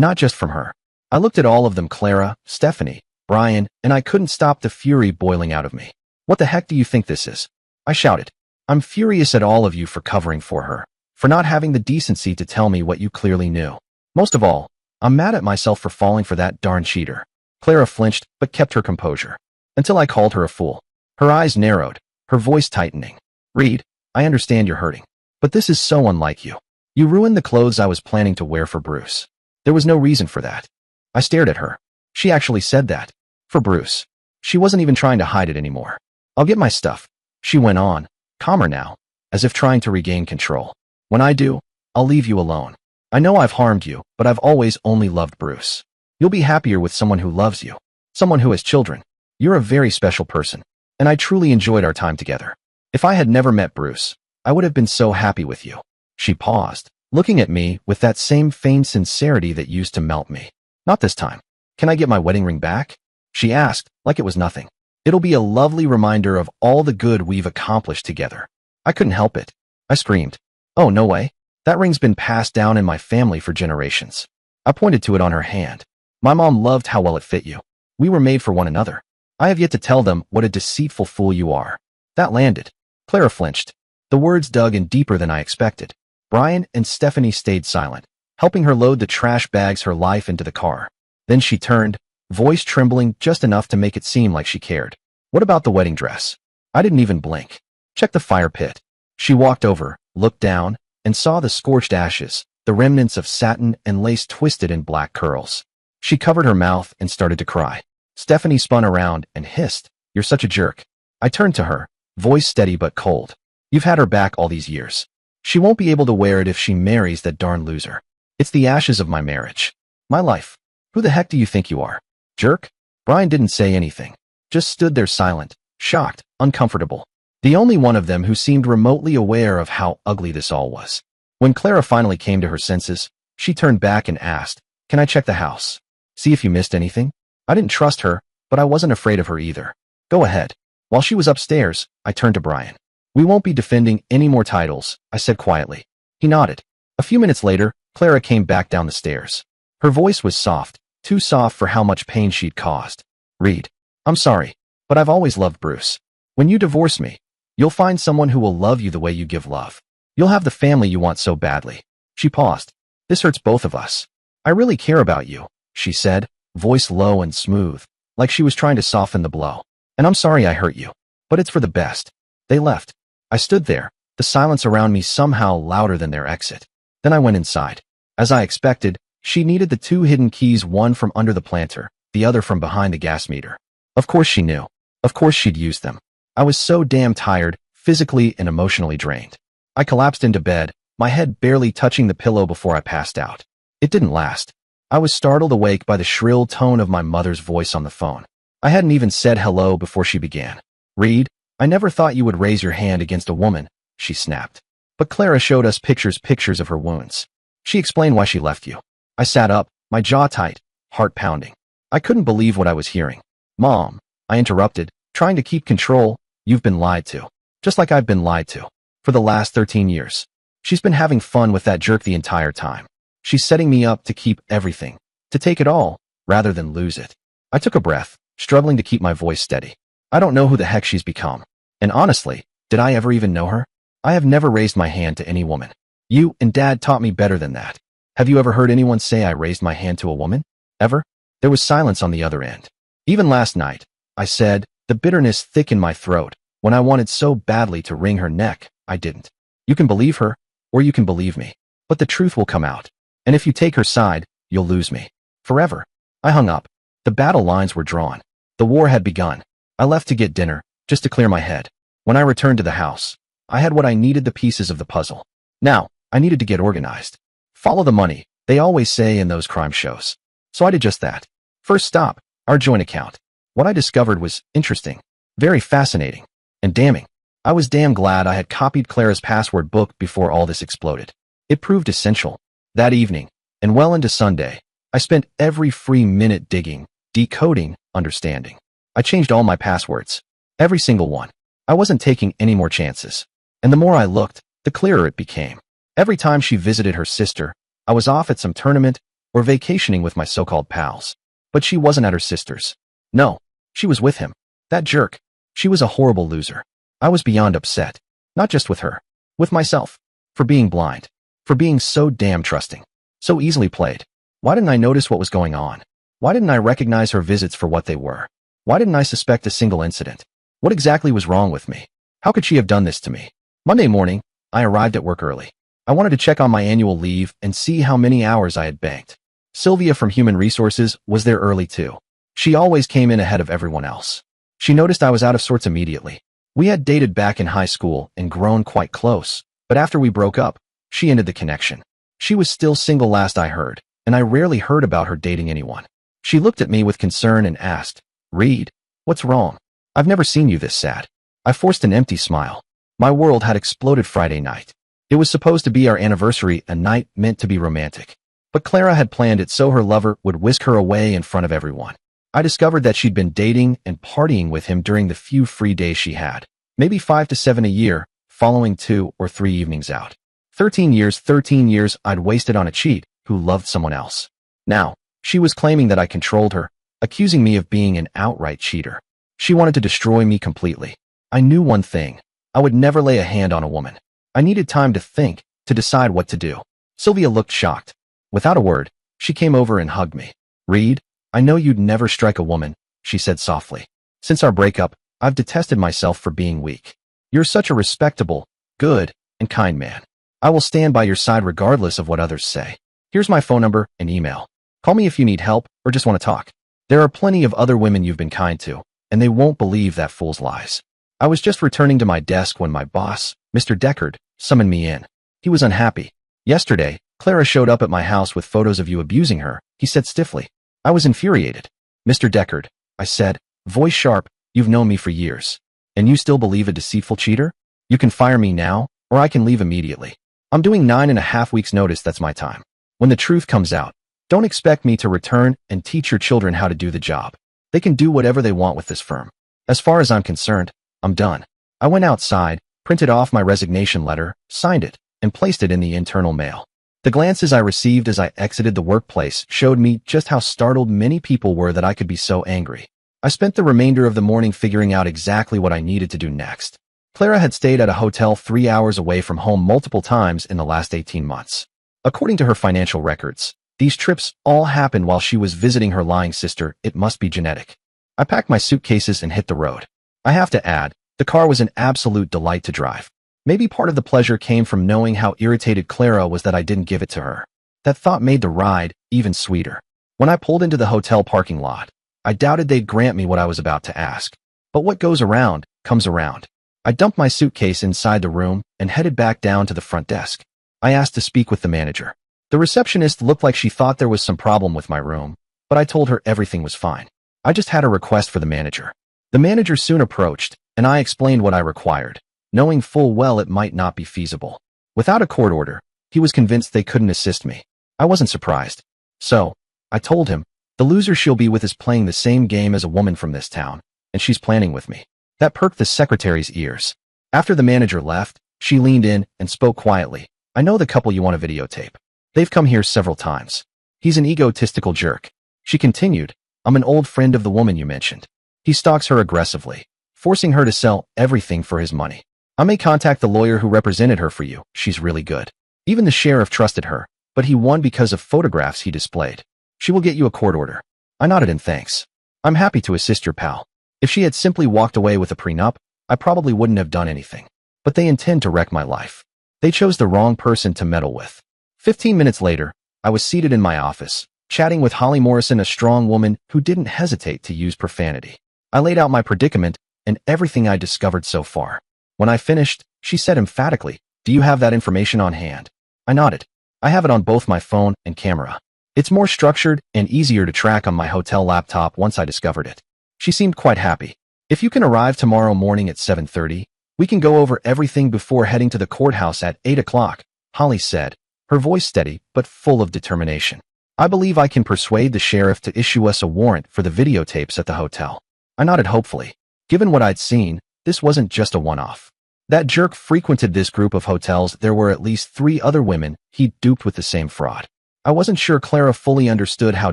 not just from her. I looked at all of them, Clara, Stephanie, Brian, and I couldn't stop the fury boiling out of me. "What the heck do you think this is?" I shouted. "I'm furious at all of you for covering for her, for not having the decency to tell me what you clearly knew. Most of all, I'm mad at myself for falling for that darn cheater." Clara flinched, but kept her composure. Until I called her a fool. Her eyes narrowed, her voice tightening. "Reed, I understand you're hurting, but this is so unlike you. You ruined the clothes I was planning to wear for Bruce. There was no reason for that." I stared at her. She actually said that. For Bruce. She wasn't even trying to hide it anymore. "I'll get my stuff," she went on, calmer now, as if trying to regain control. "When I do, I'll leave you alone. I know I've harmed you, but I've always only loved Bruce. You'll be happier with someone who loves you, someone who has children. You're a very special person, and I truly enjoyed our time together. If I had never met Bruce, I would have been so happy with you." She paused, looking at me with that same feigned sincerity that used to melt me. "Not this time. Can I get my wedding ring back?" she asked, like it was nothing. It'll be a lovely reminder of all the good we've accomplished together. I couldn't help it. I screamed. Oh, no way. That ring's been passed down in my family for generations. I pointed to it on her hand. My mom loved how well it fit you. We were made for one another. I have yet to tell them what a deceitful fool you are. That landed. Clara flinched. The words dug in deeper than I expected. Brian and Stephanie stayed silent, helping her load the trash bags her life into the car. Then she turned, voice trembling just enough to make it seem like she cared. What about the wedding dress? I didn't even blink. Check the fire pit. She walked over, looked down, and saw the scorched ashes, the remnants of satin and lace twisted in black curls. She covered her mouth and started to cry. Stephanie spun around and hissed, "You're such a jerk." I turned to her, voice steady but cold. "You've had her back all these years. She won't be able to wear it if she marries that darn loser. It's the ashes of my marriage. My life. Who the heck do you think you are? Jerk?" Brian didn't say anything, just stood there silent, shocked, uncomfortable. The only one of them who seemed remotely aware of how ugly this all was. When Clara finally came to her senses, she turned back and asked, "Can I check the house? See if you missed anything?" I didn't trust her, but I wasn't afraid of her either. "Go ahead." While she was upstairs, I turned to Brian. "We won't be defending any more titles," I said quietly. He nodded. A few minutes later, Clara came back down the stairs. Her voice was soft, too soft for how much pain she'd caused. "Reed, I'm sorry, but I've always loved Bruce. When you divorce me, you'll find someone who will love you the way you give love. You'll have the family you want so badly." She paused. "This hurts both of us. I really care about you," she said, voice low and smooth, like she was trying to soften the blow. "And I'm sorry I hurt you, but it's for the best." They left. I stood there, the silence around me somehow louder than their exit. Then I went inside. As I expected, she needed the two hidden keys, one from under the planter, the other from behind the gas meter. Of course she knew. Of course she'd used them. I was so damn tired, physically and emotionally drained. I collapsed into bed, my head barely touching the pillow before I passed out. It didn't last. I was startled awake by the shrill tone of my mother's voice on the phone. I hadn't even said hello before she began. "Reed, I never thought you would raise your hand against a woman," she snapped. But Clara showed us pictures of her wounds. She explained why she left you. I sat up, my jaw tight, heart pounding. I couldn't believe what I was hearing. "Mom," I interrupted, trying to keep control, "you've been lied to. Just like I've been lied to. For the last 13 years. She's been having fun with that jerk the entire time. She's setting me up to keep everything, to take it all, rather than lose it." I took a breath, struggling to keep my voice steady. I don't know who the heck she's become. And honestly, did I ever even know her? I have never raised my hand to any woman. You and Dad taught me better than that. Have you ever heard anyone say I raised my hand to a woman? Ever? There was silence on the other end. Even last night, I said, the bitterness thick in my throat. When I wanted so badly to wring her neck, I didn't. You can believe her, or you can believe me. But the truth will come out. And if you take her side, you'll lose me. Forever. I hung up. The battle lines were drawn. The war had begun. I left to get dinner, just to clear my head. When I returned to the house, I had what I needed, the pieces of the puzzle. Now, I needed to get organized. Follow the money, they always say in those crime shows. So I did just that. First stop, our joint account. What I discovered was interesting, very fascinating, and damning. I was damn glad I had copied Clara's password book before all this exploded. It proved essential. That evening, and well into Sunday, I spent every free minute digging, decoding, understanding. I changed all my passwords. Every single one. I wasn't taking any more chances. And the more I looked, the clearer it became. Every time she visited her sister, I was off at some tournament or vacationing with my so-called pals. But she wasn't at her sister's. No, she was with him. That jerk. She was a horrible loser. I was beyond upset. Not just with her. With myself. For being blind. For being so damn trusting. So easily played. Why didn't I notice what was going on? Why didn't I recognize her visits for what they were? Why didn't I suspect a single incident? What exactly was wrong with me? How could she have done this to me? Monday morning, I arrived at work early. I wanted to check on my annual leave and see how many hours I had banked. Sylvia from Human Resources was there early too. She always came in ahead of everyone else. She noticed I was out of sorts immediately. We had dated back in high school and grown quite close, but after we broke up, she ended the connection. She was still single last I heard, and I rarely heard about her dating anyone. She looked at me with concern and asked, "Reed, what's wrong? I've never seen you this sad." I forced an empty smile. My world had exploded Friday night. It was supposed to be our anniversary, a night meant to be romantic. But Clara had planned it so her lover would whisk her away in front of everyone. I discovered that she'd been dating and partying with him during the few free days she had. Maybe 5 to 7 a year, following 2 or 3 evenings out. 13 years I'd wasted on a cheat who loved someone else. Now, she was claiming that I controlled her, accusing me of being an outright cheater. She wanted to destroy me completely. I knew one thing. I would never lay a hand on a woman. I needed time to think, to decide what to do. Sylvia looked shocked. Without a word, she came over and hugged me. "Reed, I know you'd never strike a woman," she said softly. "Since our breakup, I've detested myself for being weak. You're such a respectable, good, and kind man. I will stand by your side regardless of what others say. Here's my phone number and email. Call me if you need help or just want to talk. There are plenty of other women you've been kind to, and they won't believe that fool's lies." I was just returning to my desk when my boss, Mr. Deckard, summoned me in. He was unhappy. "Yesterday, Clara showed up at my house with photos of you abusing her," he said stiffly. I was infuriated. "Mr. Deckard," I said, voice sharp, "you've known me for years. And you still believe a deceitful cheater? You can fire me now, or I can leave immediately. I'm doing 9.5 weeks notice, that's my time. When the truth comes out, don't expect me to return and teach your children how to do the job. They can do whatever they want with this firm. As far as I'm concerned, I'm done." I went outside, printed off my resignation letter, signed it, and placed it in the internal mail. The glances I received as I exited the workplace showed me just how startled many people were that I could be so angry. I spent the remainder of the morning figuring out exactly what I needed to do next. Clara had stayed at a hotel 3 hours away from home multiple times in the last 18 months. According to her financial records, these trips all happened while she was visiting her lying sister. It must be genetic. I packed my suitcases and hit the road. I have to add, the car was an absolute delight to drive. Maybe part of the pleasure came from knowing how irritated Clara was that I didn't give it to her. That thought made the ride even sweeter. When I pulled into the hotel parking lot, I doubted they'd grant me what I was about to ask. But what goes around, comes around. I dumped my suitcase inside the room and headed back down to the front desk. I asked to speak with the manager. The receptionist looked like she thought there was some problem with my room, but I told her everything was fine. I just had a request for the manager. The manager soon approached, and I explained what I required, knowing full well it might not be feasible. Without a court order, he was convinced they couldn't assist me. I wasn't surprised. So, I told him, the loser she'll be with is playing the same game as a woman from this town, and she's planning with me. That perked the secretary's ears. After the manager left, she leaned in and spoke quietly. "I know the couple you want to videotape. They've come here several times. He's an egotistical jerk." She continued, "I'm an old friend of the woman you mentioned. He stalks her aggressively, forcing her to sell everything for his money. I may contact the lawyer who represented her for you. She's really good. Even the sheriff trusted her, but he won because of photographs he displayed. She will get you a court order." I nodded in thanks. "I'm happy to assist your pal." If she had simply walked away with a prenup, I probably wouldn't have done anything. But they intend to wreck my life. They chose the wrong person to meddle with. 15 minutes later, I was seated in my office, chatting with Holly Morrison, a strong woman who didn't hesitate to use profanity. I laid out my predicament and everything I discovered so far. When I finished, she said emphatically, "Do you have that information on hand?" I nodded. "I have it on both my phone and camera. It's more structured and easier to track on my hotel laptop once I discovered it." She seemed quite happy. "If you can arrive tomorrow morning at 7:30, we can go over everything before heading to the courthouse at 8 o'clock, Holly said, her voice steady but full of determination. "I believe I can persuade the sheriff to issue us a warrant for the videotapes at the hotel." I nodded hopefully. Given what I'd seen, this wasn't just a one-off. That jerk frequented this group of hotels. There were at least 3 other women he'd duped with the same fraud. I wasn't sure Clara fully understood how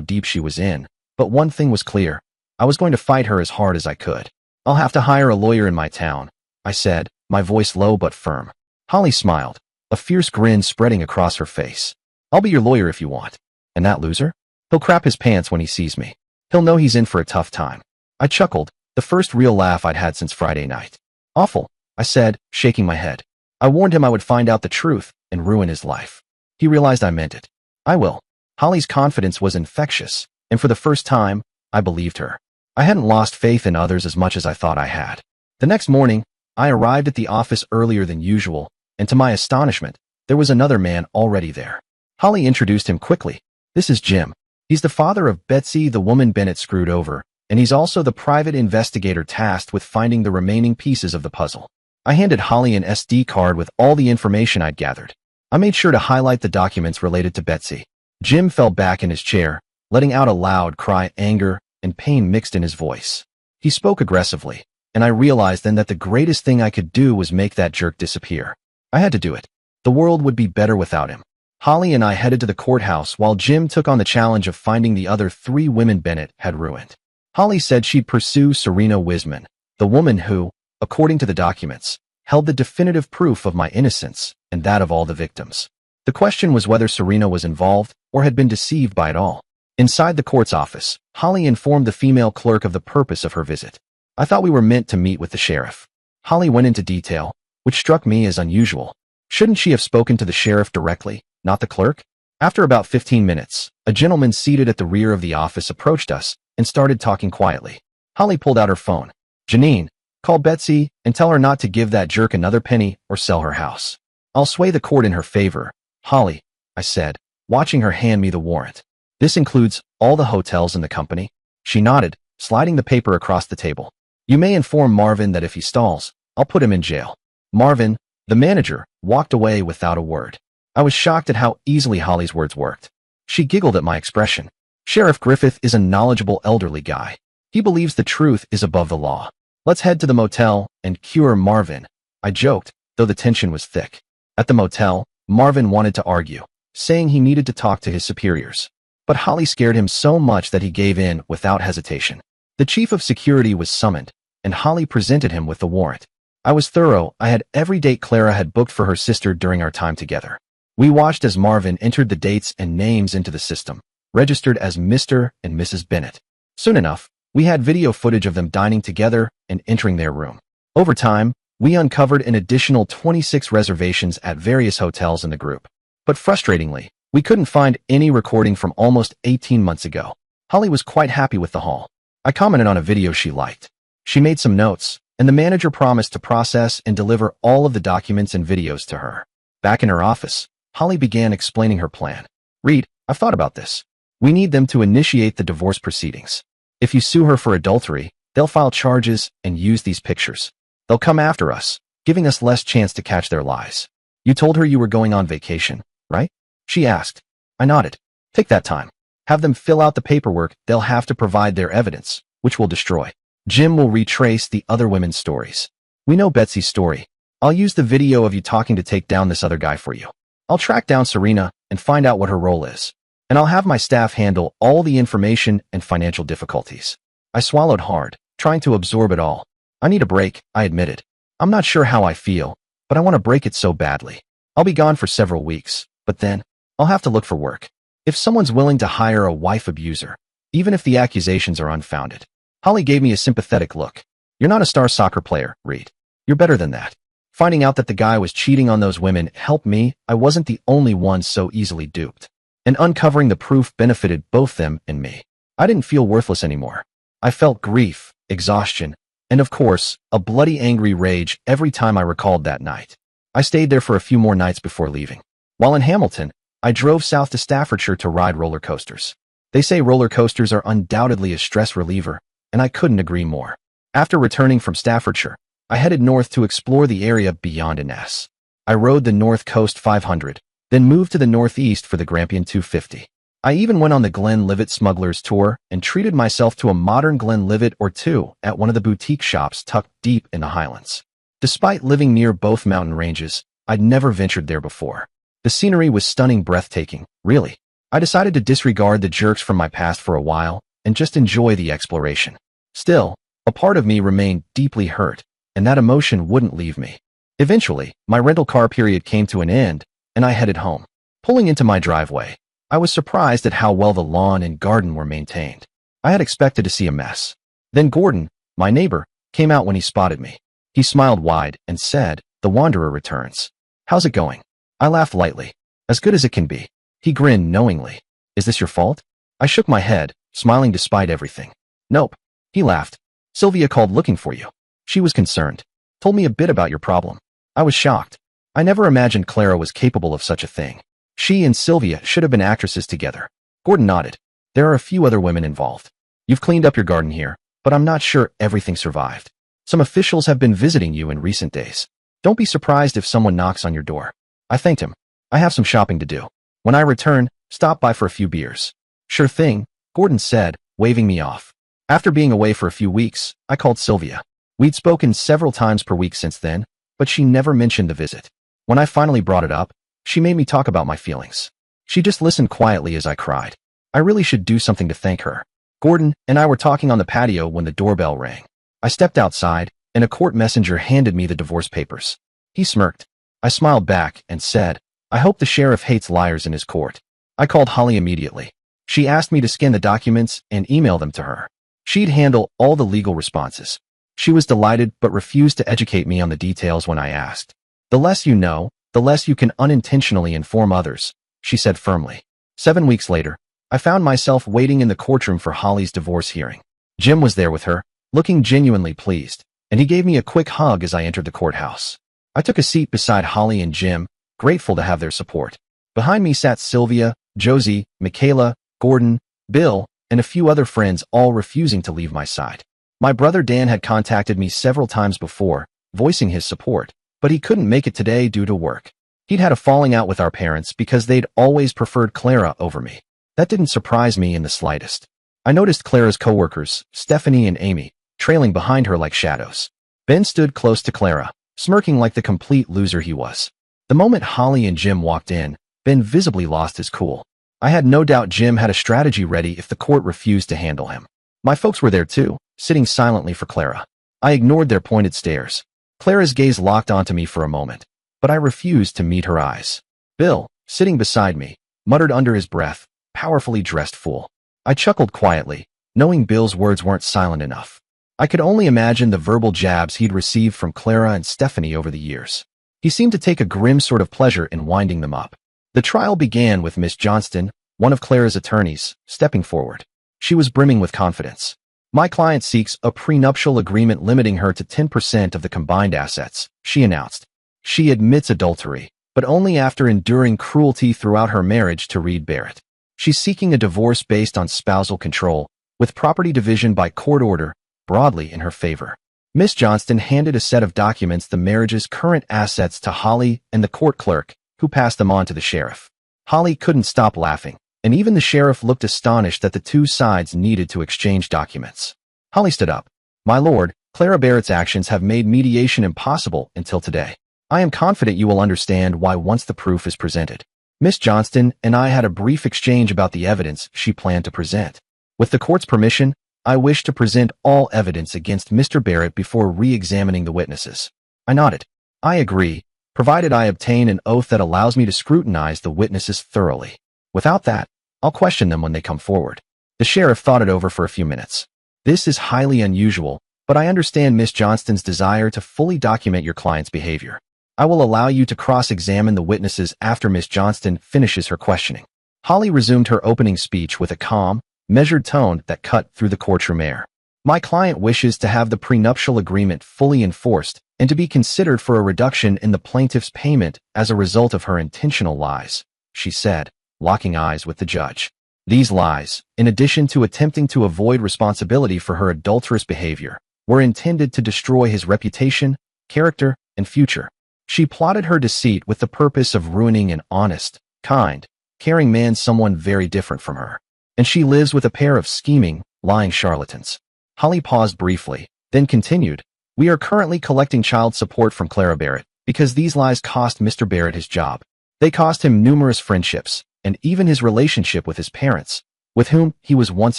deep she was in, but one thing was clear. I was going to fight her as hard as I could. "I'll have to hire a lawyer in my town," I said, my voice low but firm. Holly smiled, a fierce grin spreading across her face. "I'll be your lawyer if you want. And that loser? He'll crap his pants when he sees me. He'll know he's in for a tough time." I chuckled, the first real laugh I'd had since Friday night. "Awful," I said, shaking my head. I warned him I would find out the truth and ruin his life. He realized I meant it. "I will." Holly's confidence was infectious, and for the first time, I believed her. I hadn't lost faith in others as much as I thought I had. The next morning, I arrived at the office earlier than usual, and to my astonishment, there was another man already there. Holly introduced him quickly. "This is Jim. He's the father of Betsy, the woman Bennett screwed over, and he's also the private investigator tasked with finding the remaining pieces of the puzzle." I handed Holly an SD card with all the information I'd gathered. I made sure to highlight the documents related to Betsy. Jim fell back in his chair, letting out a loud cry, anger and pain mixed in his voice. He spoke aggressively, and I realized then that the greatest thing I could do was make that jerk disappear. I had to do it. The world would be better without him. Holly and I headed to the courthouse while Jim took on the challenge of finding the other 3 women Bennett had ruined. Holly said she'd pursue Serena Wisman, the woman who, according to the documents, held the definitive proof of my innocence and that of all the victims. The question was whether Serena was involved or had been deceived by it all. Inside the court's office, Holly informed the female clerk of the purpose of her visit. I thought we were meant to meet with the sheriff. Holly went into detail, which struck me as unusual. Shouldn't she have spoken to the sheriff directly, not the clerk? After about 15 minutes, a gentleman seated at the rear of the office approached us and started talking quietly. Holly pulled out her phone. "Janine, call Betsy and tell her not to give that jerk another penny or sell her house. I'll sway the court in her favor." "Holly," I said, watching her hand me the warrant. "This includes all the hotels in the company?" She nodded, sliding the paper across the table. "You may inform Marvin that if he stalls, I'll put him in jail." Marvin, the manager, walked away without a word. I was shocked at how easily Holly's words worked. She giggled at my expression. "Sheriff Griffith is a knowledgeable elderly guy. He believes the truth is above the law. Let's head to the motel and cure Marvin," I joked, though the tension was thick. At the motel, Marvin wanted to argue, saying he needed to talk to his superiors. But Holly scared him so much that he gave in without hesitation. The chief of security was summoned, and Holly presented him with the warrant. I was thorough. I had every date Clara had booked for her sister during our time together. We watched as Marvin entered the dates and names into the system, registered as Mr. and Mrs. Bennett. Soon enough, we had video footage of them dining together and entering their room. Over time, we uncovered an additional 26 reservations at various hotels in the group. But frustratingly, we couldn't find any recording from almost 18 months ago. Holly was quite happy with the haul. I commented on a video she liked. She made some notes, and the manager promised to process and deliver all of the documents and videos to her. Back in her office, Holly began explaining her plan. "Reed, I've thought about this. We need them to initiate the divorce proceedings. If you sue her for adultery, they'll file charges and use these pictures. They'll come after us, giving us less chance to catch their lies. You told her you were going on vacation, right?" she asked. I nodded. "Take that time. Have them fill out the paperwork. They'll have to provide their evidence, which we'll destroy. Jim will retrace the other women's stories. We know Betsy's story. I'll use the video of you talking to take down this other guy for you. I'll track down Serena and find out what her role is. And I'll have my staff handle all the information and financial difficulties." I swallowed hard, trying to absorb it all. "I need a break," I admitted. "I'm not sure how I feel, but I want to break it so badly. I'll be gone for several weeks, but then I'll have to look for work. If someone's willing to hire a wife abuser, even if the accusations are unfounded." Holly gave me a sympathetic look. "You're not a star soccer player, Reed. You're better than that. Finding out that the guy was cheating on those women helped me. I wasn't the only one so easily duped. And uncovering the proof benefited both them and me. I didn't feel worthless anymore. I felt grief, exhaustion, and of course, a bloody angry rage every time I recalled that night. I stayed there for a few more nights before leaving. While in Hamilton, I drove south to Staffordshire to ride roller coasters. They say roller coasters are undoubtedly a stress reliever, and I couldn't agree more. After returning from Staffordshire, I headed north to explore the area beyond Innes. I rode the North Coast 500, then moved to the northeast for the Grampian 250. I even went on the Glenlivet Smugglers Tour and treated myself to a modern Glenlivet or two at one of the boutique shops tucked deep in the Highlands. Despite living near both mountain ranges, I'd never ventured there before. The scenery was stunning, breathtaking, really. I decided to disregard the jerks from my past for a while and just enjoy the exploration. Still, a part of me remained deeply hurt, and that emotion wouldn't leave me. Eventually, my rental car period came to an end, and I headed home. Pulling into my driveway, I was surprised at how well the lawn and garden were maintained. I had expected to see a mess. Then Gordon, my neighbor, came out when he spotted me. He smiled wide and said, "The Wanderer returns. How's it going?" I laughed lightly. "As good as it can be." He grinned knowingly. "Is this your fault?" I shook my head, smiling despite everything. "Nope." He laughed. "Sylvia called looking for you. She was concerned. Told me a bit about your problem." I was shocked. I never imagined Clara was capable of such a thing. She and Sylvia should have been actresses together. Gordon nodded. "There are a few other women involved. You've cleaned up your garden here, but I'm not sure everything survived. Some officials have been visiting you in recent days. Don't be surprised if someone knocks on your door." I thanked him. "I have some shopping to do. When I return, stop by for a few beers." "Sure thing," Gordon said, waving me off. After being away for a few weeks, I called Sylvia. We'd spoken several times per week since then, but she never mentioned the visit. When I finally brought it up, she made me talk about my feelings. She just listened quietly as I cried. I really should do something to thank her. Gordon and I were talking on the patio when the doorbell rang. I stepped outside, and a court messenger handed me the divorce papers. He smirked. I smiled back and said, I hope the sheriff hates liars in his court. I called Holly immediately. She asked me to scan the documents and email them to her. She'd handle all the legal responses. She was delighted but refused to educate me on the details when I asked. The less you know, the less you can unintentionally inform others, she said firmly. 7 weeks later, I found myself waiting in the courtroom for Holly's divorce hearing. Jim was there with her, looking genuinely pleased, and he gave me a quick hug as I entered the courthouse. I took a seat beside Holly and Jim, grateful to have their support. Behind me sat Sylvia, Josie, Michaela, Gordon, Bill, and a few other friends, all refusing to leave my side. My brother Dan had contacted me several times before, voicing his support, but he couldn't make it today due to work. He'd had a falling out with our parents because they'd always preferred Clara over me. That didn't surprise me in the slightest. I noticed Clara's coworkers, Stephanie and Amy, trailing behind her like shadows. Ben stood close to Clara, smirking like the complete loser he was. The moment Holly and Jim walked in, Ben visibly lost his cool. I had no doubt Jim had a strategy ready if the court refused to handle him. My folks were there too, sitting silently for Clara. I ignored their pointed stares. Clara's gaze locked onto me for a moment, but I refused to meet her eyes. Bill, sitting beside me, muttered under his breath, powerfully dressed fool. I chuckled quietly, knowing Bill's words weren't silent enough. I could only imagine the verbal jabs he'd received from Clara and Stephanie over the years. He seemed to take a grim sort of pleasure in winding them up. The trial began with Miss Johnston, one of Clara's attorneys, stepping forward. She was brimming with confidence. My client seeks a prenuptial agreement limiting her to 10% of the combined assets, she announced. She admits adultery, but only after enduring cruelty throughout her marriage to Reed Barrett. She's seeking a divorce based on spousal control, with property division by court order broadly in her favor. Miss Johnston handed a set of documents, the marriage's current assets, to Holly and the court clerk, who passed them on to the sheriff. Holly couldn't stop laughing, and even the sheriff looked astonished that the two sides needed to exchange documents. Holly stood up. My lord, Clara Barrett's actions have made mediation impossible until today. I am confident you will understand why once the proof is presented. Miss Johnston and I had a brief exchange about the evidence she planned to present. With the court's permission, I wish to present all evidence against Mr. Barrett before re-examining the witnesses. I nodded. I agree, provided I obtain an oath that allows me to scrutinize the witnesses thoroughly. Without that, I'll question them when they come forward. The sheriff thought it over for a few minutes. This is highly unusual, but I understand Miss Johnston's desire to fully document your client's behavior. I will allow you to cross-examine the witnesses after Miss Johnston finishes her questioning. Holly resumed her opening speech with a calm, measured tone that cut through the courtroom air. My client wishes to have the prenuptial agreement fully enforced and to be considered for a reduction in the plaintiff's payment as a result of her intentional lies, she said, locking eyes with the judge. These lies, in addition to attempting to avoid responsibility for her adulterous behavior, were intended to destroy his reputation, character, and future. She plotted her deceit with the purpose of ruining an honest, kind, caring man, someone very different from her. And she lives with a pair of scheming, lying charlatans. Holly paused briefly, then continued, we are currently collecting child support from Clara Barrett because these lies cost Mr. Barrett his job. They cost him numerous friendships and even his relationship with his parents, with whom he was once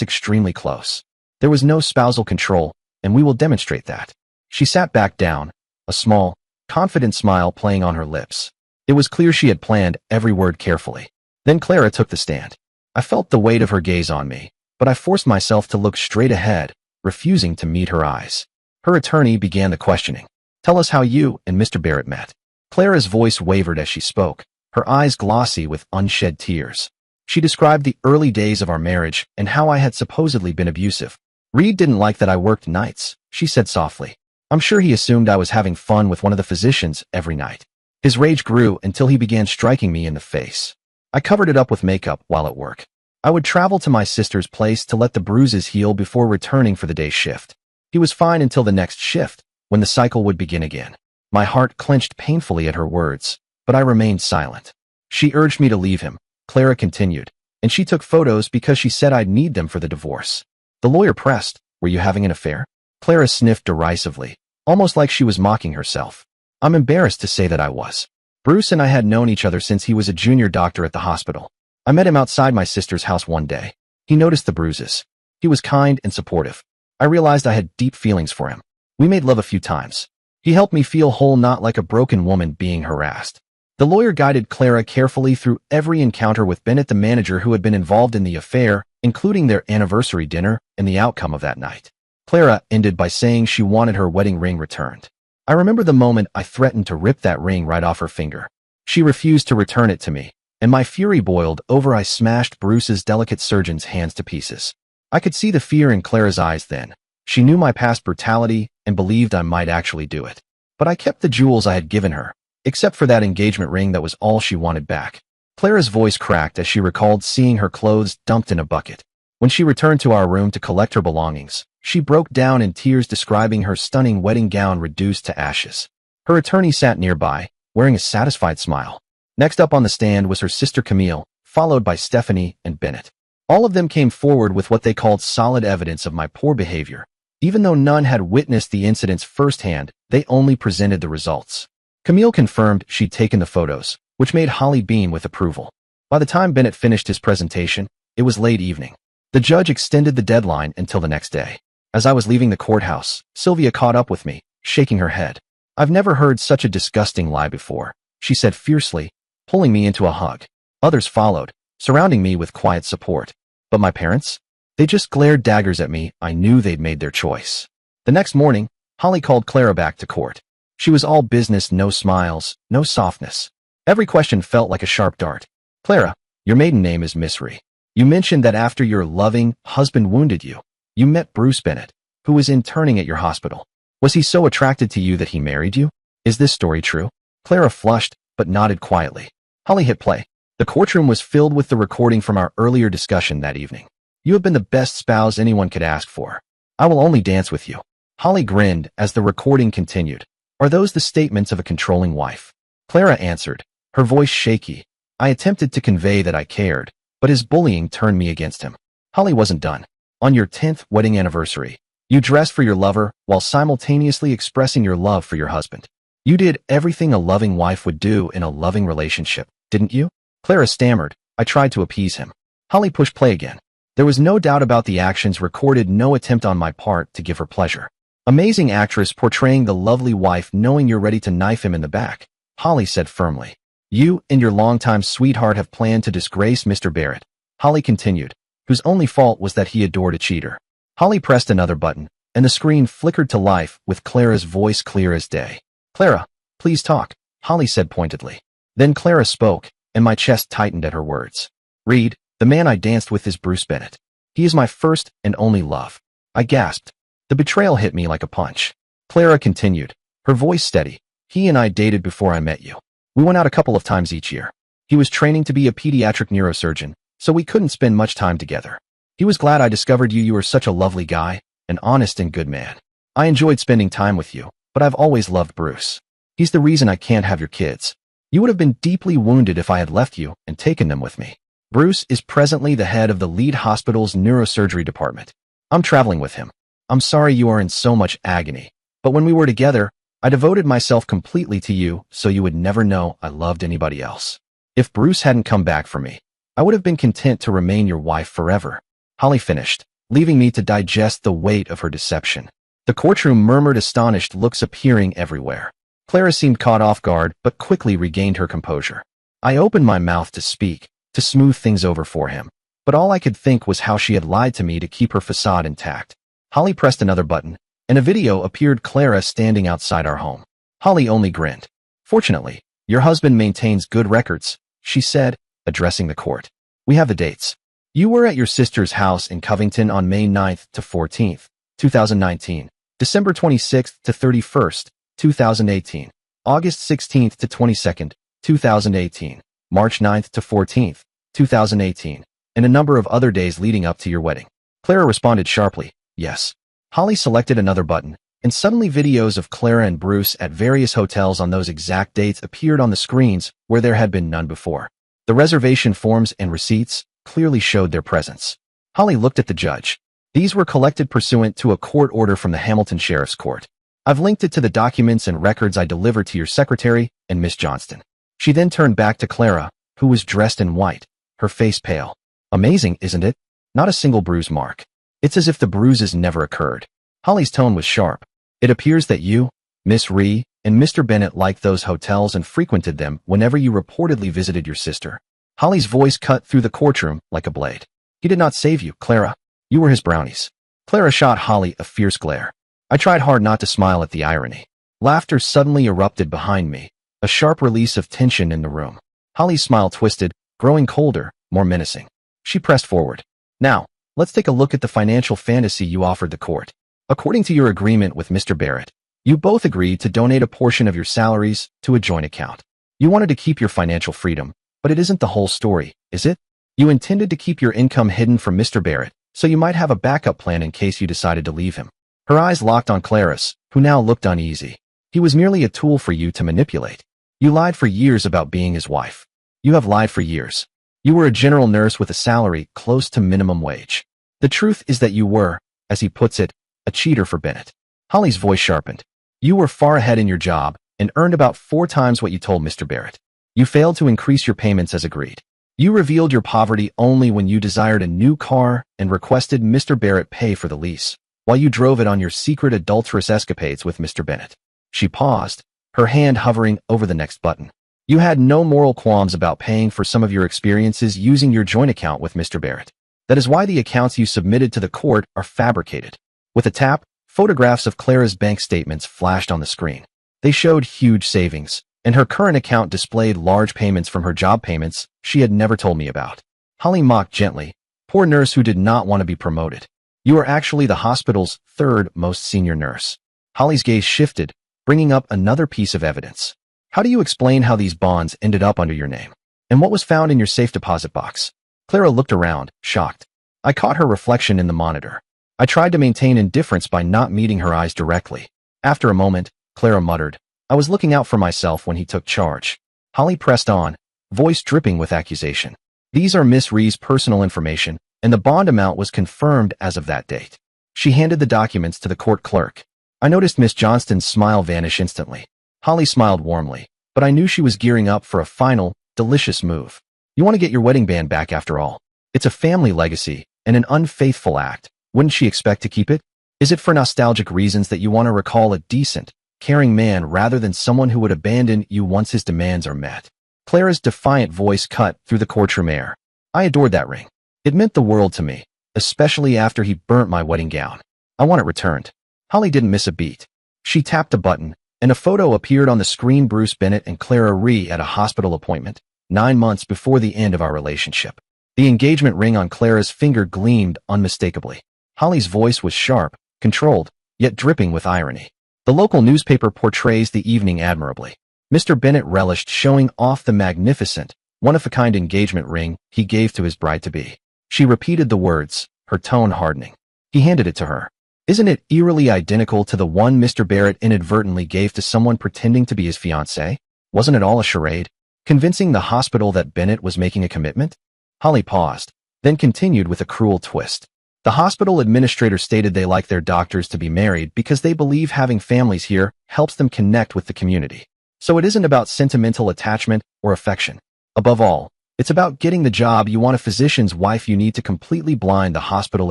extremely close. There was no spousal control, and we will demonstrate that. She sat back down, a small, confident smile playing on her lips. It was clear she had planned every word carefully. Then Clara took the stand. I felt the weight of her gaze on me, but I forced myself to look straight ahead, refusing to meet her eyes. Her attorney began the questioning. Tell us how you and Mr. Barrett met. Clara's voice wavered as she spoke, her eyes glossy with unshed tears. She described the early days of our marriage and how I had supposedly been abusive. Reed didn't like that I worked nights, she said softly. I'm sure he assumed I was having fun with one of the physicians every night. His rage grew until he began striking me in the face. I covered it up with makeup while at work. I would travel to my sister's place to let the bruises heal before returning for the day's shift. He was fine until the next shift, when the cycle would begin again. My heart clenched painfully at her words, but I remained silent. She urged me to leave him, Clara continued, and she took photos because she said I'd need them for the divorce. The lawyer pressed, Were you having an affair? Clara sniffed derisively, almost like she was mocking herself. I'm embarrassed to say that I was. Bruce and I had known each other since he was a junior doctor at the hospital. I met him outside my sister's house one day. He noticed the bruises. He was kind and supportive. I realized I had deep feelings for him. We made love a few times. He helped me feel whole, not like a broken woman being harassed. The lawyer guided Clara carefully through every encounter with Bennett, the manager who had been involved in the affair, including their anniversary dinner and the outcome of that night. Clara ended by saying she wanted her wedding ring returned. I remember the moment I threatened to rip that ring right off her finger. She refused to return it to me, and my fury boiled over. I smashed Bruce's delicate surgeon's hands to pieces. I could see the fear in Clara's eyes then. She knew my past brutality and believed I might actually do it. But I kept the jewels I had given her, except for that engagement ring that was all she wanted back. Clara's voice cracked as she recalled seeing her clothes dumped in a bucket. When she returned to our room to collect her belongings, she broke down in tears, describing her stunning wedding gown reduced to ashes. Her attorney sat nearby, wearing a satisfied smile. Next up on the stand was her sister Camille, followed by Stephanie and Bennett. All of them came forward with what they called solid evidence of my poor behavior. Even though none had witnessed the incidents firsthand, they only presented the results. Camille confirmed she'd taken the photos, which made Holly beam with approval. By the time Bennett finished his presentation, it was late evening. The judge extended the deadline until the next day. As I was leaving the courthouse, Sylvia caught up with me, shaking her head. I've never heard such a disgusting lie before, she said fiercely, pulling me into a hug. Others followed, surrounding me with quiet support. But my parents? They just glared daggers at me. I knew they'd made their choice. The next morning, Holly called Clara back to court. She was all business, no smiles, no softness. Every question felt like a sharp dart. Clara, your maiden name is Misri. You mentioned that after your loving husband wounded you, you met Bruce Bennett, who was interning at your hospital. Was he so attracted to you that he married you? Is this story true? Clara flushed, but nodded quietly. Holly hit play. The courtroom was filled with the recording from our earlier discussion that evening. You have been the best spouse anyone could ask for. I will only dance with you. Holly grinned as the recording continued. Are those the statements of a controlling wife? Clara answered, her voice shaky. I attempted to convey that I cared, but his bullying turned me against him. Holly wasn't done. On your 10th wedding anniversary, you dressed for your lover while simultaneously expressing your love for your husband. You did everything a loving wife would do in a loving relationship, didn't you? Clara stammered. I tried to appease him. Holly pushed play again. There was no doubt about the actions recorded, no attempt on my part to give her pleasure. Amazing actress portraying the lovely wife knowing you're ready to knife him in the back, Holly said firmly. You and your longtime sweetheart have planned to disgrace Mr. Barrett, Holly continued, whose only fault was that he adored a cheater. Holly pressed another button, and the screen flickered to life with Clara's voice clear as day. Clara, please talk, Holly said pointedly. Then Clara spoke, and my chest tightened at her words. Reed, the man I danced with is Bruce Bennett. He is my first and only love. I gasped. The betrayal hit me like a punch. Clara continued, her voice steady. He and I dated before I met you. We went out a couple of times each year. He was training to be a pediatric neurosurgeon, so we couldn't spend much time together. He was glad I discovered you. You were such a lovely guy, an honest and good man. I enjoyed spending time with you, but I've always loved Bruce. He's the reason I can't have your kids. You would have been deeply wounded if I had left you and taken them with me. Bruce is presently the head of the lead hospital's neurosurgery department. I'm traveling with him. I'm sorry you are in so much agony, but when we were together, I devoted myself completely to you so you would never know I loved anybody else. If Bruce hadn't come back for me, I would have been content to remain your wife forever. Holly finished, leaving me to digest the weight of her deception. The courtroom murmured, astonished looks appearing everywhere. Clara seemed caught off guard, but quickly regained her composure. I opened my mouth to speak, to smooth things over for him, but all I could think was how she had lied to me to keep her facade intact. Holly pressed another button, and a video appeared, Clara standing outside our home. Holly only grinned. Fortunately, your husband maintains good records, she said, addressing the court. We have the dates. You were at your sister's house in Covington on May 9th to 14th, 2019, December 26th to 31st, 2018, August 16th to 22nd, 2018, March 9th to 14th, 2018, and a number of other days leading up to your wedding. Clara responded sharply, yes. Holly selected another button, and suddenly videos of Clara and Bruce at various hotels on those exact dates appeared on the screens where there had been none before. The reservation forms and receipts clearly showed their presence. Holly looked at the judge. These were collected pursuant to a court order from the Hamilton Sheriff's Court. I've linked it to the documents and records I delivered to your secretary and Miss Johnston. She then turned back to Clara, who was dressed in white, her face pale. Amazing, isn't it? Not a single bruise mark. It's as if the bruises never occurred. Holly's tone was sharp. It appears that you, Miss Rhee, and Mr. Bennett liked those hotels and frequented them whenever you reportedly visited your sister. Holly's voice cut through the courtroom like a blade. He did not save you, Clara. You were his brownies. Clara shot Holly a fierce glare. I tried hard not to smile at the irony. Laughter suddenly erupted behind me, a sharp release of tension in the room. Holly's smile twisted, growing colder, more menacing. She pressed forward. Now, let's take a look at the financial fantasy you offered the court. According to your agreement with Mr. Barrett, you both agreed to donate a portion of your salaries to a joint account. You wanted to keep your financial freedom, but it isn't the whole story, is it? You intended to keep your income hidden from Mr. Barrett, so you might have a backup plan in case you decided to leave him. Her eyes locked on Clarice, who now looked uneasy. He was merely a tool for you to manipulate. You lied for years about being his wife. You have lied for years. You were a general nurse with a salary close to minimum wage. The truth is that you were, as he puts it, a cheater for Bennett. Holly's voice sharpened. You were far ahead in your job and earned about 4 times what you told Mr. Barrett. You failed to increase your payments as agreed. You revealed your poverty only when you desired a new car and requested Mr. Barrett pay for the lease, while you drove it on your secret adulterous escapades with Mr. Bennett. She paused, her hand hovering over the next button. You had no moral qualms about paying for some of your experiences using your joint account with Mr. Barrett. That is why the accounts you submitted to the court are fabricated. With a tap, photographs of Clara's bank statements flashed on the screen. They showed huge savings, and her current account displayed large payments from her job payments she had never told me about. Holly mocked gently. Poor nurse who did not want to be promoted. You are actually the hospital's 3rd most senior nurse. Holly's gaze shifted, bringing up another piece of evidence. How do you explain how these bonds ended up under your name? And what was found in your safe deposit box? Clara looked around, shocked. I caught her reflection in the monitor. I tried to maintain indifference by not meeting her eyes directly. After a moment, Clara muttered, I was looking out for myself when he took charge. Holly pressed on, voice dripping with accusation. These are Miss Rhee's personal information, and the bond amount was confirmed as of that date. She handed the documents to the court clerk. I noticed Miss Johnston's smile vanish instantly. Holly smiled warmly, but I knew she was gearing up for a final, delicious move. You want to get your wedding band back after all. It's a family legacy and an unfaithful act. Wouldn't she expect to keep it? Is it for nostalgic reasons that you want to recall a decent, caring man rather than someone who would abandon you once his demands are met? Clara's defiant voice cut through the courtroom air. I adored that ring. It meant the world to me, especially after he burnt my wedding gown. I want it returned. Holly didn't miss a beat. She tapped a button, and a photo appeared on the screen. Bruce Bennett and Clara Rhee at a hospital appointment, 9 months before the end of our relationship. The engagement ring on Clara's finger gleamed unmistakably. Holly's voice was sharp, controlled, yet dripping with irony. The local newspaper portrays the evening admirably. Mr. Bennett relished showing off the magnificent, one-of-a-kind engagement ring he gave to his bride-to-be. She repeated the words, her tone hardening. He handed it to her. Isn't it eerily identical to the one Mr. Barrett inadvertently gave to someone pretending to be his fiancée? Wasn't it all a charade? Convincing the hospital that Bennett was making a commitment? Holly paused, then continued with a cruel twist. The hospital administrator stated they like their doctors to be married because they believe having families here helps them connect with the community. So it isn't about sentimental attachment or affection. Above all, it's about getting the job you want. A physician's wife you need to completely blind the hospital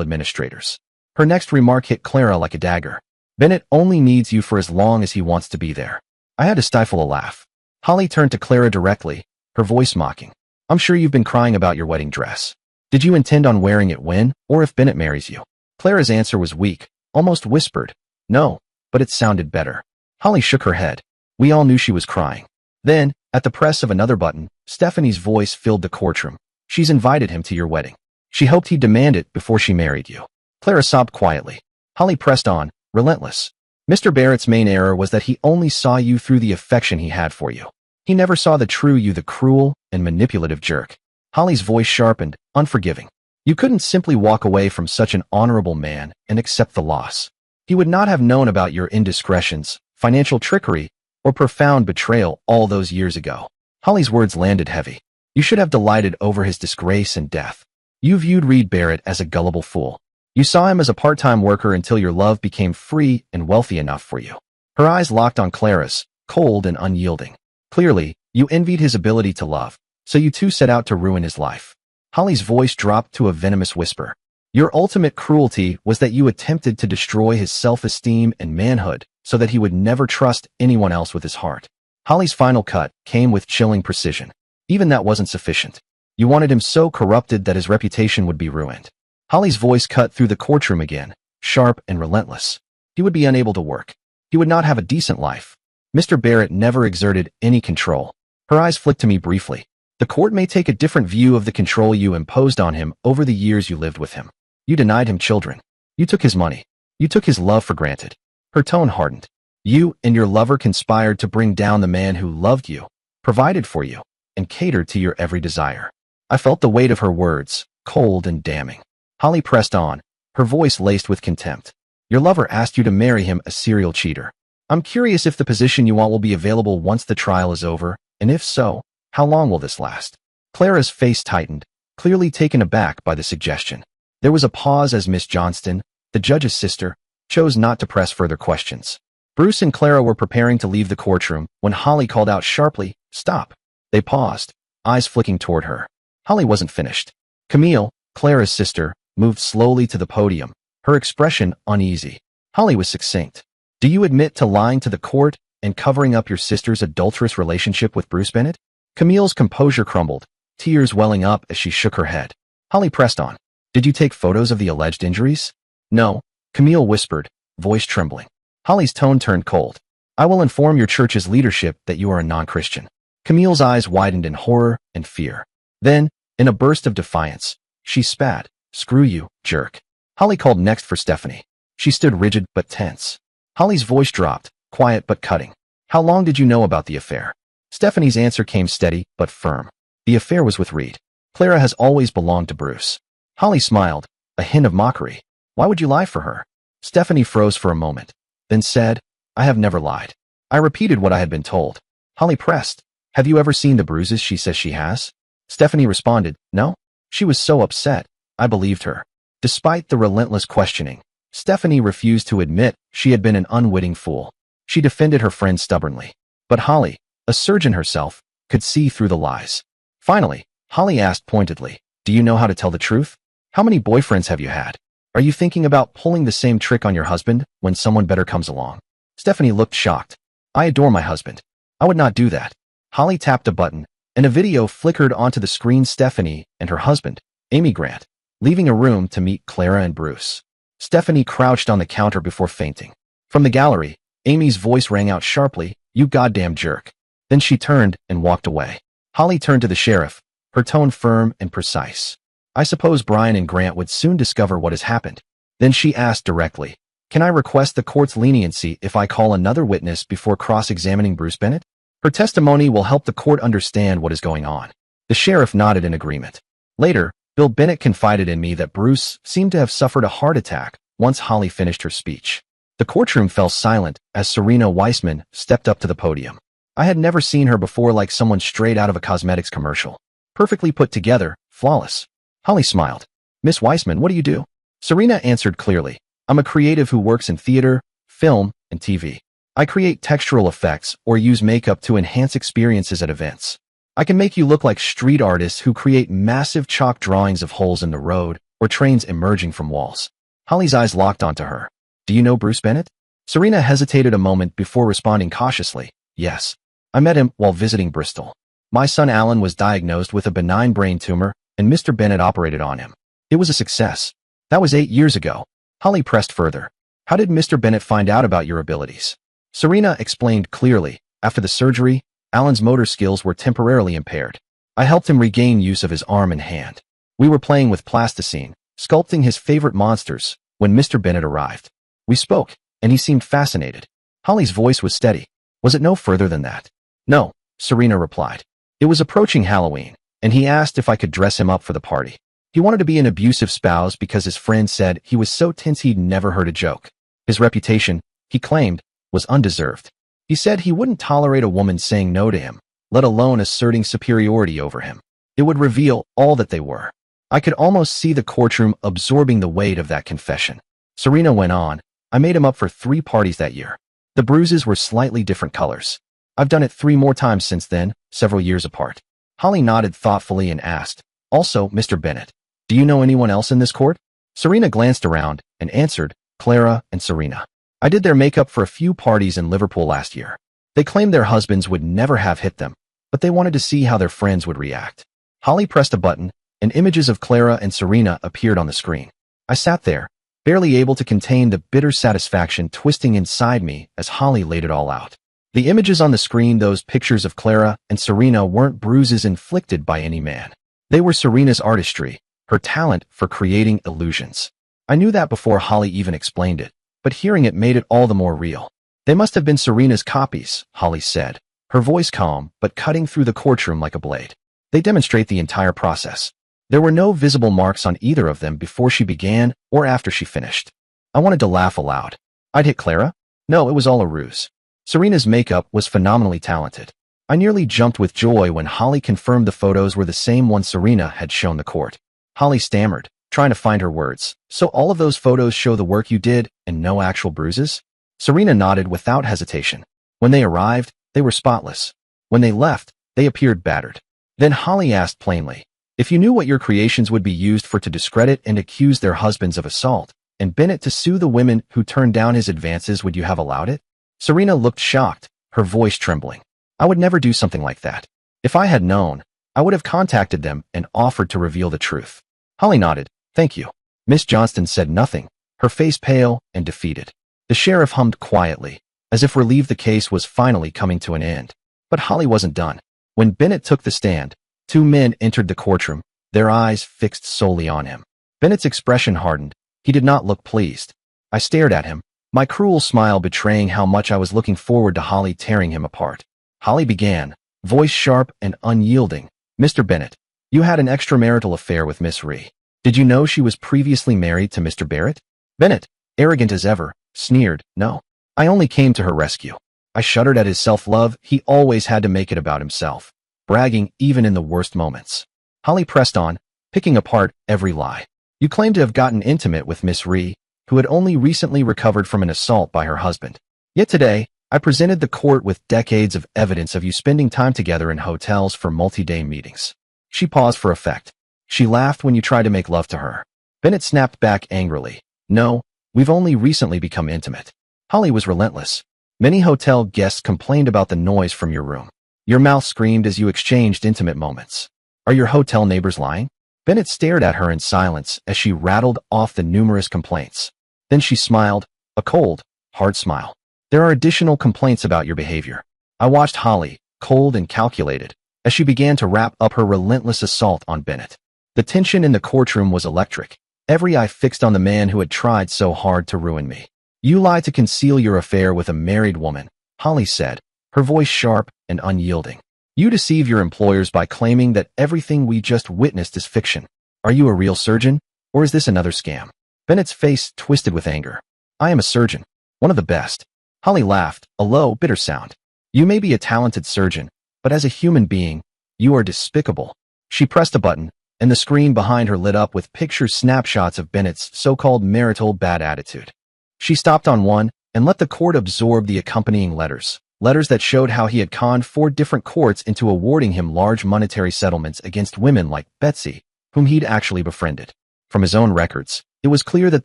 administrators. Her next remark hit Clara like a dagger. Bennett only needs you for as long as he wants to be there. I had to stifle a laugh. Holly turned to Clara directly, her voice mocking. I'm sure you've been crying about your wedding dress. Did you intend on wearing it when, or if Bennett marries you? Clara's answer was weak, almost whispered. No, but it sounded better. Holly shook her head. We all knew she was crying. Then, at the press of another button, Stephanie's voice filled the courtroom. She's invited him to your wedding. She hoped he'd demand it before she married you. Clara sobbed quietly. Holly pressed on, relentless. Mr. Barrett's main error was that he only saw you through the affection he had for you. He never saw the true you, the cruel and manipulative jerk. Holly's voice sharpened, unforgiving. You couldn't simply walk away from such an honorable man and accept the loss. He would not have known about your indiscretions, financial trickery, or profound betrayal all those years ago. Holly's words landed heavy. You should have delighted over his disgrace and death. You viewed Reed Barrett as a gullible fool. You saw him as a part-time worker until your love became free and wealthy enough for you. Her eyes locked on Clara's, cold and unyielding. Clearly, you envied his ability to love, so you two set out to ruin his life. Holly's voice dropped to a venomous whisper. Your ultimate cruelty was that you attempted to destroy his self-esteem and manhood so that he would never trust anyone else with his heart. Holly's final cut came with chilling precision. Even that wasn't sufficient. You wanted him so corrupted that his reputation would be ruined. Holly's voice cut through the courtroom again, sharp and relentless. He would be unable to work. He would not have a decent life. Mr. Barrett never exerted any control. Her eyes flicked to me briefly. The court may take a different view of the control you imposed on him over the years you lived with him. You denied him children. You took his money. You took his love for granted. Her tone hardened. You and your lover conspired to bring down the man who loved you, provided for you, and catered to your every desire. I felt the weight of her words, cold and damning. Holly pressed on, her voice laced with contempt. Your lover asked you to marry him, a serial cheater. I'm curious if the position you want will be available once the trial is over, and if so, how long will this last? Clara's face tightened, clearly taken aback by the suggestion. There was a pause as Miss Johnston, the judge's sister, chose not to press further questions. Bruce and Clara were preparing to leave the courtroom when Holly called out sharply, "Stop!" They paused, eyes flicking toward her. Holly wasn't finished. Camille, Clara's sister, moved slowly to the podium, her expression uneasy. Holly was succinct. Do you admit to lying to the court and covering up your sister's adulterous relationship with Bruce Bennett? Camille's composure crumbled, tears welling up as she shook her head. Holly pressed on. Did you take photos of the alleged injuries? No, Camille whispered, voice trembling. Holly's tone turned cold. I will inform your church's leadership that you are a non-Christian. Camille's eyes widened in horror and fear. Then, in a burst of defiance, she spat, "Screw you, jerk." Holly called next for Stephanie. She stood rigid but tense. Holly's voice dropped, quiet but cutting. How long did you know about the affair? Stephanie's answer came steady but firm. The affair was with Reed. Clara has always belonged to Bruce. Holly smiled, a hint of mockery. Why would you lie for her? Stephanie froze for a moment, then said, I have never lied. I repeated what I had been told. Holly pressed. Have you ever seen the bruises she says she has? Stephanie responded, no. She was so upset. I believed her. Despite the relentless questioning, Stephanie refused to admit she had been an unwitting fool. She defended her friend stubbornly. But Holly, a surgeon herself, could see through the lies. Finally, Holly asked pointedly, do you know how to tell the truth? How many boyfriends have you had? Are you thinking about pulling the same trick on your husband when someone better comes along? Stephanie looked shocked. I adore my husband. I would not do that. Holly tapped a button, and a video flickered onto the screen. Stephanie and her husband, Amy Grant, leaving a room to meet Clara and Bruce. Stephanie crouched on the counter before fainting. From the gallery, Amy's voice rang out sharply, you goddamn jerk. Then she turned and walked away. Holly turned to the sheriff, her tone firm and precise. I suppose Brian and Grant would soon discover what has happened. Then she asked directly, can I request the court's leniency if I call another witness before cross-examining Bruce Bennett? Her testimony will help the court understand what is going on. The sheriff nodded in agreement. Later, Bill Bennett confided in me that Bruce seemed to have suffered a heart attack once Holly finished her speech. The courtroom fell silent as Serena Weissman stepped up to the podium. I had never seen her before, like someone straight out of a cosmetics commercial. Perfectly put together, flawless. Holly smiled. Miss Weissman, what do you do? Serena answered clearly. I'm a creative who works in theater, film, and TV. I create textural effects or use makeup to enhance experiences at events. I can make you look like street artists who create massive chalk drawings of holes in the road or trains emerging from walls. Holly's eyes locked onto her. Do you know Bruce Bennett? Serena hesitated a moment before responding cautiously. Yes. I met him while visiting Bristol. My son Alan was diagnosed with a benign brain tumor, and Mr. Bennett operated on him. It was a success. That was 8 years ago. Holly pressed further. How did Mr. Bennett find out about your abilities? Serena explained clearly. After the surgery, Alan's motor skills were temporarily impaired. I helped him regain use of his arm and hand. We were playing with plasticine, sculpting his favorite monsters, when Mr. Bennett arrived. We spoke, and he seemed fascinated. Holly's voice was steady. Was it no further than that? No, Serena replied. It was approaching Halloween, and he asked if I could dress him up for the party. He wanted to be an abusive spouse because his friend said he was so tense he'd never heard a joke. His reputation, he claimed, was undeserved. He said he wouldn't tolerate a woman saying no to him, let alone asserting superiority over him. It would reveal all that they were. I could almost see the courtroom absorbing the weight of that confession. Serena went on, I made him up for 3 parties that year. The bruises were slightly different colors. I've done it 3 more times since then, several years apart. Holly nodded thoughtfully and asked, also, Mr. Bennett, do you know anyone else in this court? Serena glanced around and answered, Clara and Serena. I did their makeup for a few parties in Liverpool last year. They claimed their husbands would never have hit them, but they wanted to see how their friends would react. Holly pressed a button, and images of Clara and Serena appeared on the screen. I sat there, barely able to contain the bitter satisfaction twisting inside me as Holly laid it all out. The images on the screen, those pictures of Clara and Serena, weren't bruises inflicted by any man. They were Serena's artistry, her talent for creating illusions. I knew that before Holly even explained it, but hearing it made it all the more real. They must have been Serena's copies, Holly said, her voice calm but cutting through the courtroom like a blade. They demonstrate the entire process. There were no visible marks on either of them before she began or after she finished. I wanted to laugh aloud. I'd hit Clara? No, it was all a ruse. Serena's makeup was phenomenally talented. I nearly jumped with joy when Holly confirmed the photos were the same ones Serena had shown the court. Holly stammered, trying to find her words. So all of those photos show the work you did and no actual bruises? Serena nodded without hesitation. When they arrived, they were spotless. When they left, they appeared battered. Then Holly asked plainly, if you knew what your creations would be used for to discredit and accuse their husbands of assault, and Bennett to sue the women who turned down his advances, would you have allowed it? Serena looked shocked, her voice trembling. I would never do something like that. If I had known, I would have contacted them and offered to reveal the truth. Holly nodded, thank you. Miss Johnston said nothing, her face pale and defeated. The sheriff hummed quietly, as if relieved the case was finally coming to an end. But Holly wasn't done. When Bennett took the stand, 2 men entered the courtroom, their eyes fixed solely on him. Bennett's expression hardened. He did not look pleased. I stared at him, my cruel smile betraying how much I was looking forward to Holly tearing him apart. Holly began, voice sharp and unyielding. Mr. Bennett, you had an extramarital affair with Miss Rhee. Did you know she was previously married to Mr. Barrett? Bennett, arrogant as ever, sneered, no. I only came to her rescue. I shuddered at his self-love. He always had to make it about himself, bragging even in the worst moments. Holly pressed on, picking apart every lie. You claim to have gotten intimate with Miss Rhee, who had only recently recovered from an assault by her husband. Yet today, I presented the court with decades of evidence of you spending time together in hotels for multi-day meetings. She paused for effect. She laughed when you tried to make love to her. Bennett snapped back angrily. No, we've only recently become intimate. Holly was relentless. Many hotel guests complained about the noise from your room. Your mouth screamed as you exchanged intimate moments. Are your hotel neighbors lying? Bennett stared at her in silence as she rattled off the numerous complaints. Then she smiled, a cold, hard smile. There are additional complaints about your behavior. I watched Holly, cold and calculated, as she began to wrap up her relentless assault on Bennett. The tension in the courtroom was electric, every eye fixed on the man who had tried so hard to ruin me. You lie to conceal your affair with a married woman, Holly said, her voice sharp and unyielding. You deceive your employers by claiming that everything we just witnessed is fiction. Are you a real surgeon, or is this another scam? Bennett's face twisted with anger. I am a surgeon, one of the best. Holly laughed, a low, bitter sound. You may be a talented surgeon, but as a human being, you are despicable. She pressed a button, and the screen behind her lit up with picture snapshots of Bennett's so-called marital bad attitude. She stopped on one and let the court absorb the accompanying letters that showed how he had conned 4 different courts into awarding him large monetary settlements against women like Betsy, whom he'd actually befriended. From his own records, it was clear that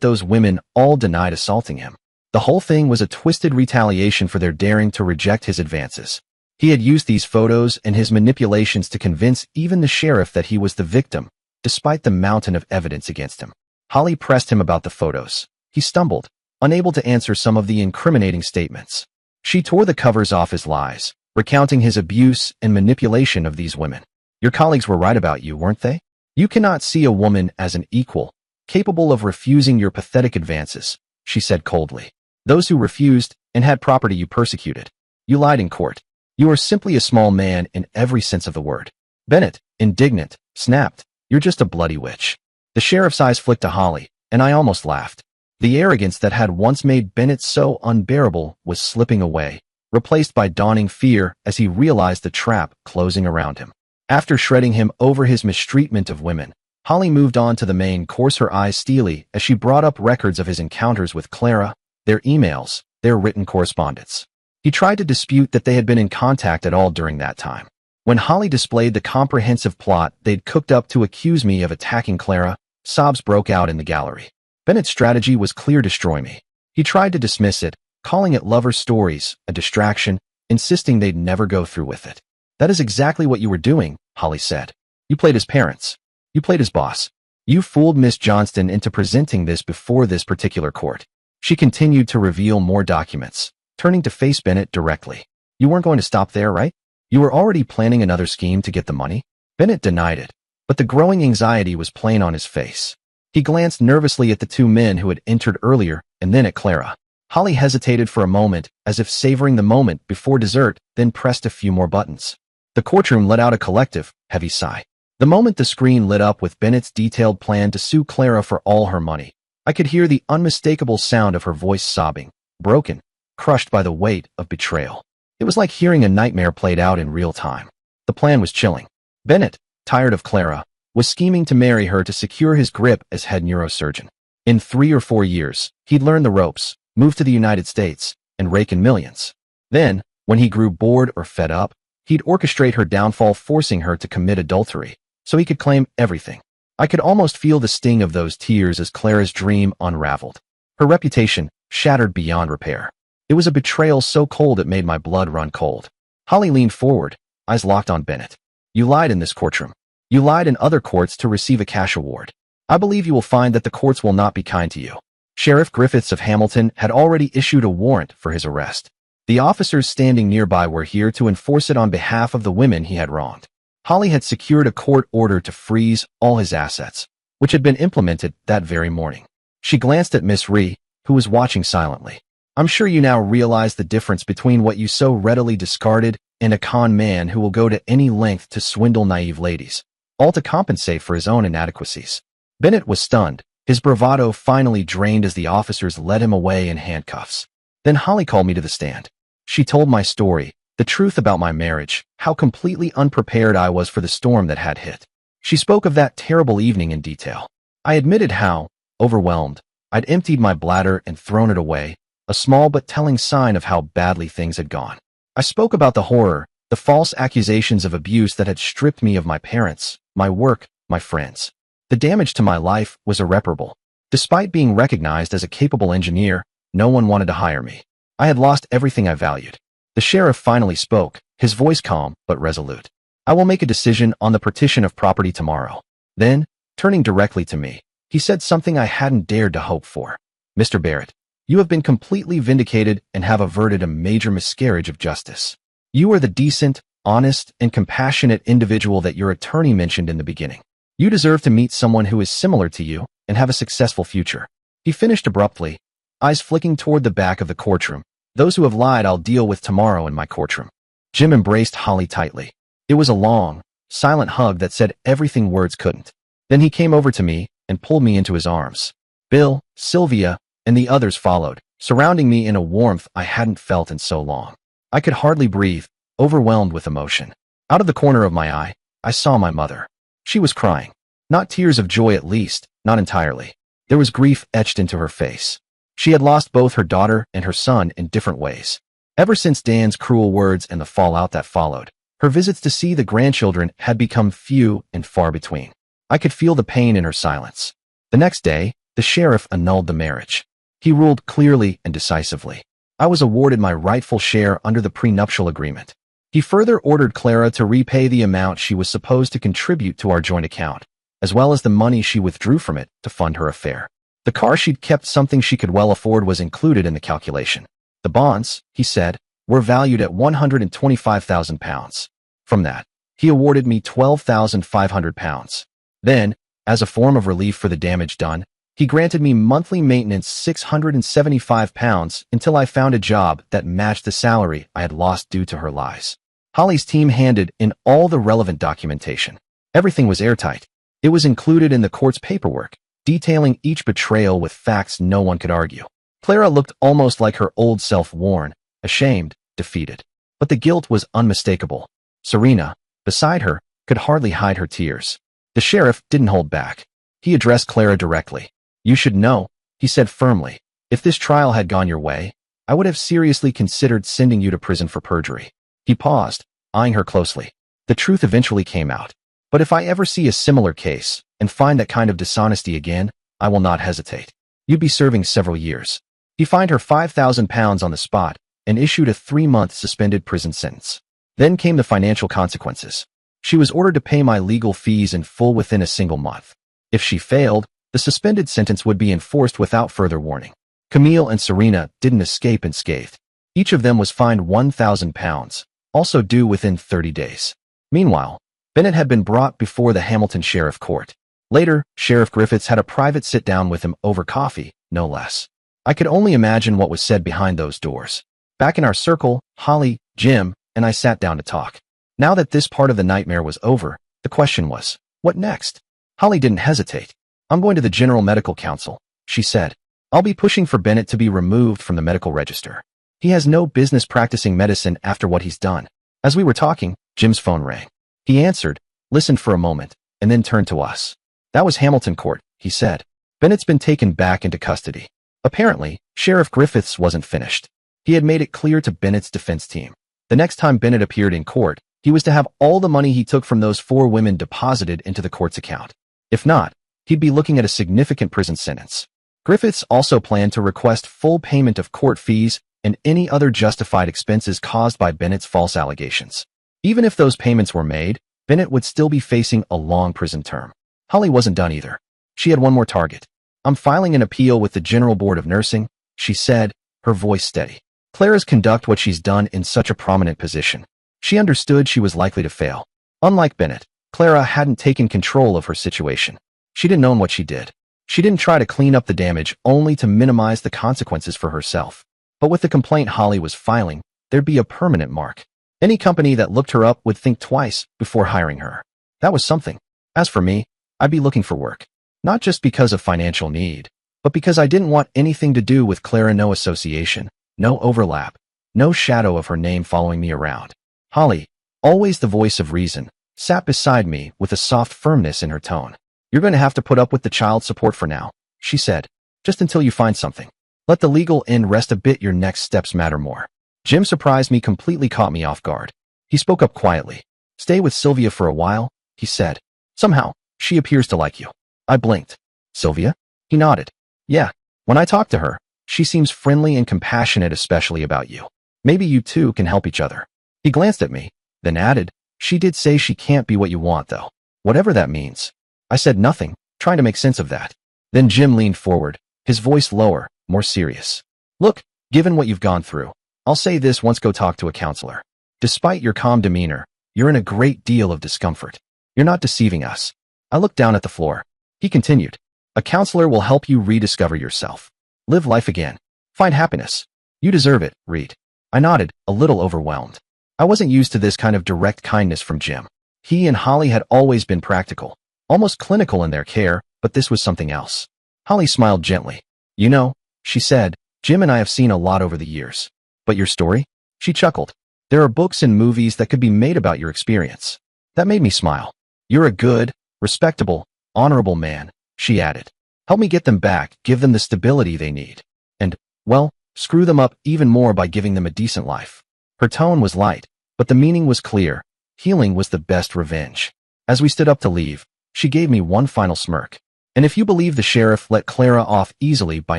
those women all denied assaulting him. The whole thing was a twisted retaliation for their daring to reject his advances. He had used these photos and his manipulations to convince even the sheriff that he was the victim, despite the mountain of evidence against him. Holly pressed him about the photos. He stumbled, unable to answer some of the incriminating statements. She tore the covers off his lies, recounting his abuse and manipulation of these women. Your colleagues were right about you, weren't they? You cannot see a woman as an equal, capable of refusing your pathetic advances, she said coldly. Those who refused and had property you persecuted. You lied in court. You are simply a small man in every sense of the word. Bennett, indignant, snapped, you're just a bloody witch. The sheriff's eyes flicked to Holly, and I almost laughed. The arrogance that had once made Bennett so unbearable was slipping away, replaced by dawning fear as he realized the trap closing around him. After shredding him over his mistreatment of women, Holly moved on to the main course, her eyes steely as she brought up records of his encounters with Clara, their emails, their written correspondence. He tried to dispute that they had been in contact at all during that time. When Holly displayed the comprehensive plot they'd cooked up to accuse me of attacking Clara, sobs broke out in the gallery. Bennett's strategy was clear: destroy me. He tried to dismiss it, calling it lover stories, a distraction, insisting they'd never go through with it. That is exactly what you were doing, Holly said. You played his parents. You played his boss. You fooled Miss Johnston into presenting this before this particular court. She continued to reveal more documents, turning to face Bennett directly. You weren't going to stop there, right? You were already planning another scheme to get the money? Bennett denied it, but the growing anxiety was plain on his face. He glanced nervously at the two men who had entered earlier, and then at Clara. Holly hesitated for a moment, as if savoring the moment before dessert, then pressed a few more buttons. The courtroom let out a collective, heavy sigh. The moment the screen lit up with Bennett's detailed plan to sue Clara for all her money, I could hear the unmistakable sound of her voice sobbing, broken, crushed by the weight of betrayal. It was like hearing a nightmare played out in real time. The plan was chilling. Bennett, tired of Clara, was scheming to marry her to secure his grip as head neurosurgeon. In 3 or 4 years, he'd learn the ropes, move to the United States, and rake in millions. Then, when he grew bored or fed up, he'd orchestrate her downfall, forcing her to commit adultery, so he could claim everything. I could almost feel the sting of those tears as Clara's dream unraveled. Her reputation shattered beyond repair. It was a betrayal so cold it made my blood run cold. Holly leaned forward, eyes locked on Bennett. You lied in this courtroom. You lied in other courts to receive a cash award. I believe you will find that the courts will not be kind to you. Sheriff Griffiths of Hamilton had already issued a warrant for his arrest. The officers standing nearby were here to enforce it on behalf of the women he had wronged. Holly had secured a court order to freeze all his assets, which had been implemented that very morning. She glanced at Miss Rhee, who was watching silently. I'm sure you now realize the difference between what you so readily discarded and a con man who will go to any length to swindle naive ladies, all to compensate for his own inadequacies. Bennett was stunned, his bravado finally drained as the officers led him away in handcuffs. Then Holly called me to the stand. She told my story, the truth about my marriage, how completely unprepared I was for the storm that had hit. She spoke of that terrible evening in detail. I admitted how, overwhelmed, I'd emptied my bladder and thrown it away, a small but telling sign of how badly things had gone. I spoke about the horror, the false accusations of abuse that had stripped me of my parents, my work, my friends. The damage to my life was irreparable. Despite being recognized as a capable engineer, no one wanted to hire me. I had lost everything I valued. The sheriff finally spoke, his voice calm but resolute. I will make a decision on the partition of property tomorrow. Then, turning directly to me, he said something I hadn't dared to hope for. Mr. Barrett, you have been completely vindicated and have averted a major miscarriage of justice. You are the decent, honest, and compassionate individual that your attorney mentioned in the beginning. You deserve to meet someone who is similar to you and have a successful future. He finished abruptly, eyes flicking toward the back of the courtroom. Those who have lied I'll deal with tomorrow in my courtroom. Jim embraced Holly tightly. It was a long, silent hug that said everything words couldn't. Then he came over to me and pulled me into his arms. Bill, Sylvia, and the others followed, surrounding me in a warmth I hadn't felt in so long. I could hardly breathe, overwhelmed with emotion. Out of the corner of my eye, I saw my mother. She was crying. Not tears of joy, at least, not entirely. There was grief etched into her face. She had lost both her daughter and her son in different ways. Ever since Dan's cruel words and the fallout that followed, her visits to see the grandchildren had become few and far between. I could feel the pain in her silence. The next day, the sheriff annulled the marriage. He ruled clearly and decisively. I was awarded my rightful share under the prenuptial agreement. He further ordered Clara to repay the amount she was supposed to contribute to our joint account, as well as the money she withdrew from it to fund her affair. The car she'd kept, something she could well afford, was included in the calculation. The bonds, he said, were valued at £125,000. From that, he awarded me £12,500. Then, as a form of relief for the damage done, he granted me monthly maintenance £675 until I found a job that matched the salary I had lost due to her lies. Holly's team handed in all the relevant documentation. Everything was airtight. It was included in the court's paperwork, detailing each betrayal with facts no one could argue. Clara looked almost like her old self, worn, ashamed, defeated. But the guilt was unmistakable. Serena, beside her, could hardly hide her tears. The sheriff didn't hold back. He addressed Clara directly. "You should know," he said firmly. "If this trial had gone your way, I would have seriously considered sending you to prison for perjury." He paused, eyeing her closely. "The truth eventually came out. But if I ever see a similar case and find that kind of dishonesty again, I will not hesitate. You'd be serving several years." He fined her £5,000 on the spot and issued a 3-month suspended prison sentence. Then came the financial consequences. She was ordered to pay my legal fees in full within a single month. If she failed, the suspended sentence would be enforced without further warning. Camille and Serena didn't escape unscathed. Each of them was fined £1,000, also due within 30 days. Meanwhile, Bennett had been brought before the Hamilton Sheriff Court. Later, Sheriff Griffiths had a private sit-down with him over coffee, no less. I could only imagine what was said behind those doors. Back in our circle, Holly, Jim, and I sat down to talk. Now that this part of the nightmare was over, the question was, what next? Holly didn't hesitate. "I'm going to the General Medical Council," she said. "I'll be pushing for Bennett to be removed from the medical register. He has no business practicing medicine after what he's done." As we were talking, Jim's phone rang. He answered, listened for a moment, and then turned to us. "That was Hamilton Court," he said. "Bennett's been taken back into custody." Apparently, Sheriff Griffiths wasn't finished. He had made it clear to Bennett's defense team. The next time Bennett appeared in court, he was to have all the money he took from those 4 women deposited into the court's account. If not, he'd be looking at a significant prison sentence. Griffiths also planned to request full payment of court fees and any other justified expenses caused by Bennett's false allegations. Even if those payments were made, Bennett would still be facing a long prison term. Holly wasn't done either. She had one more target. "I'm filing an appeal with the General Board of Nursing," she said, her voice steady. "Clara's conduct what she's done in such a prominent position. She understood she was likely to fail. Unlike Bennett, Clara hadn't taken control of her situation. She didn't own what she did. She didn't try to clean up the damage only to minimize the consequences for herself. But with the complaint Holly was filing, there'd be a permanent mark. Any company that looked her up would think twice before hiring her. That was something. As for me, I'd be looking for work. Not just because of financial need, but because I didn't want anything to do with Clara. No association, no overlap, no shadow of her name following me around. Holly, always the voice of reason, sat beside me with a soft firmness in her tone. "You're going to have to put up with the child support for now," she said, "just until you find something. Let the legal end rest a bit. Your next steps matter more." Jim surprised me, completely caught me off guard. He spoke up quietly. "Stay with Sylvia for a while," he said. "Somehow, she appears to like you." I blinked. "Sylvia?" He nodded. "Yeah. When I talk to her, she seems friendly and compassionate, especially about you. Maybe you two can help each other." He glanced at me, then added, "She did say she can't be what you want, though. Whatever that means." I said nothing, trying to make sense of that. Then Jim leaned forward, his voice lower, more serious. "Look, given what you've gone through, I'll say this once: go talk to a counselor. Despite your calm demeanor, you're in a great deal of discomfort. You're not deceiving us." I looked down at the floor. He continued, "A counselor will help you rediscover yourself. Live life again. Find happiness. You deserve it, Reed." I nodded, a little overwhelmed. I wasn't used to this kind of direct kindness from Jim. He and Holly had always been practical, almost clinical in their care, but this was something else. Holly smiled gently. "You know," she said, "Jim and I have seen a lot over the years. But your story?" She chuckled. "There are books and movies that could be made about your experience." That made me smile. "You're a good, respectable, honorable man," she added. "Help me get them back, give them the stability they need. And, well, screw them up even more by giving them a decent life." Her tone was light, but the meaning was clear. Healing was the best revenge. As we stood up to leave, she gave me one final smirk. "And if you believe the sheriff let Clara off easily by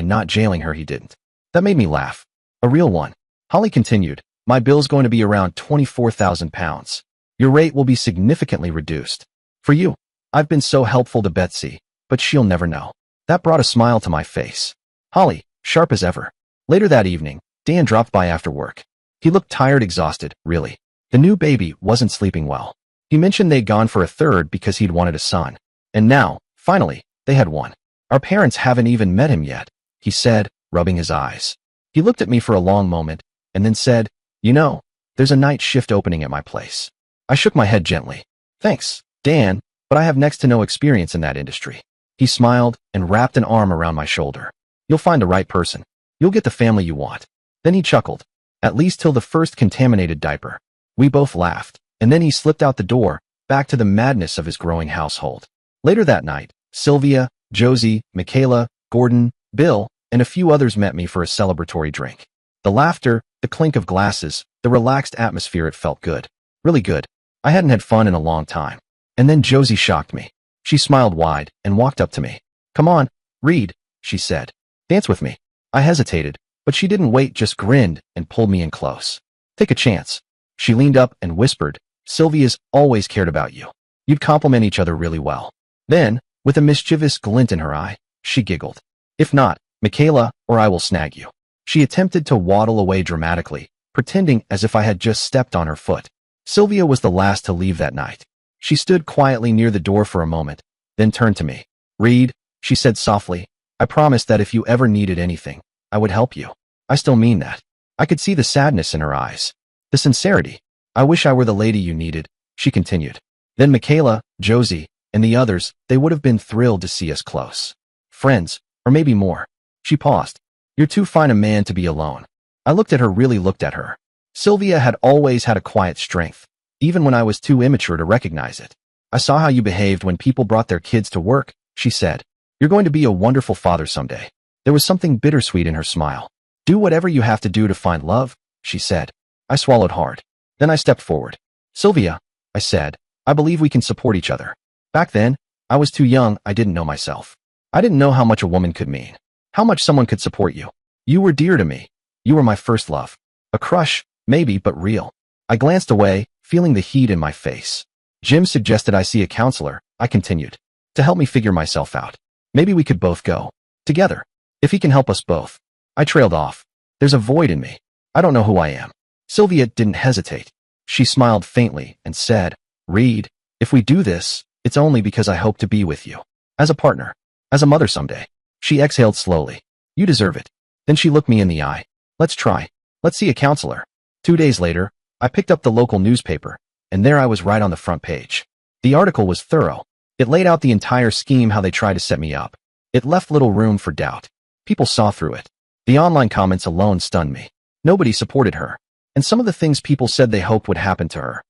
not jailing her, he didn't." That made me laugh. A real one. Holly continued, "My bill's going to be around £24,000. Your rate will be significantly reduced. For you, I've been so helpful to Betsy, but she'll never know." That brought a smile to my face. Holly, sharp as ever. Later that evening, Dan dropped by after work. He looked tired, exhausted, really. The new baby wasn't sleeping well. He mentioned they'd gone for a third because he'd wanted a son. And now, finally, they had one. "Our parents haven't even met him yet," he said, rubbing his eyes. He looked at me for a long moment, and then said, "You know, there's a night shift opening at my place." I shook my head gently. "Thanks, Dan, but I have next to no experience in that industry." He smiled and wrapped an arm around my shoulder. "You'll find the right person. You'll get the family you want." Then he chuckled. "At least till the first contaminated diaper." We both laughed, and then he slipped out the door, back to the madness of his growing household. Later that night, Sylvia, Josie, Michaela, Gordon, Bill, and a few others met me for a celebratory drink. The laughter, the clink of glasses, the relaxed atmosphere, it felt good. Really good. I hadn't had fun in a long time. And then Josie shocked me. She smiled wide and walked up to me. "Come on, Reed," she said. "Dance with me." I hesitated, but she didn't wait, just grinned and pulled me in close. "Take a chance." She leaned up and whispered, "Sylvia's always cared about you. You'd complement each other really well." Then, with a mischievous glint in her eye, she giggled. "If not, Michaela or I will snag you." She attempted to waddle away dramatically, pretending as if I had just stepped on her foot. Sylvia was the last to leave that night. She stood quietly near the door for a moment, then turned to me. "Reed," she said softly, "I promised that if you ever needed anything, I would help you. I still mean that." I could see the sadness in her eyes. The sincerity. "I wish I were the lady you needed," she continued. Then Michaela, Josie, and the others, they would have been thrilled to see us close. Friends, or maybe more. She paused. "You're too fine a man to be alone." I looked at her, really looked at her. Sylvia had always had a quiet strength, even when I was too immature to recognize it. "I saw how you behaved when people brought their kids to work," she said. "You're going to be a wonderful father someday." There was something bittersweet in her smile. "Do whatever you have to do to find love," she said. I swallowed hard. Then I stepped forward. "Sylvia," I said, "I believe we can support each other." Back then, I was too young, I didn't know myself. I didn't know how much a woman could mean. How much someone could support you. You were dear to me. You were my first love. A crush, maybe, but real. I glanced away, feeling the heat in my face. "Jim suggested I see a counselor," I continued, "to help me figure myself out. Maybe we could both go. Together. If he can help us both." I trailed off. There's a void in me. I don't know who I am. Sylvia didn't hesitate. She smiled faintly and said, "Reed, if we do this, it's only because I hope to be with you. As a partner. As a mother someday." She exhaled slowly. "You deserve it." Then she looked me in the eye. "Let's try. Let's see a counselor." 2 days later, I picked up the local newspaper, and there I was right on the front page. The article was thorough. It laid out the entire scheme, how they tried to set me up. It left little room for doubt. People saw through it. The online comments alone stunned me. Nobody supported her. And some of the things people said they hoped would happen to her,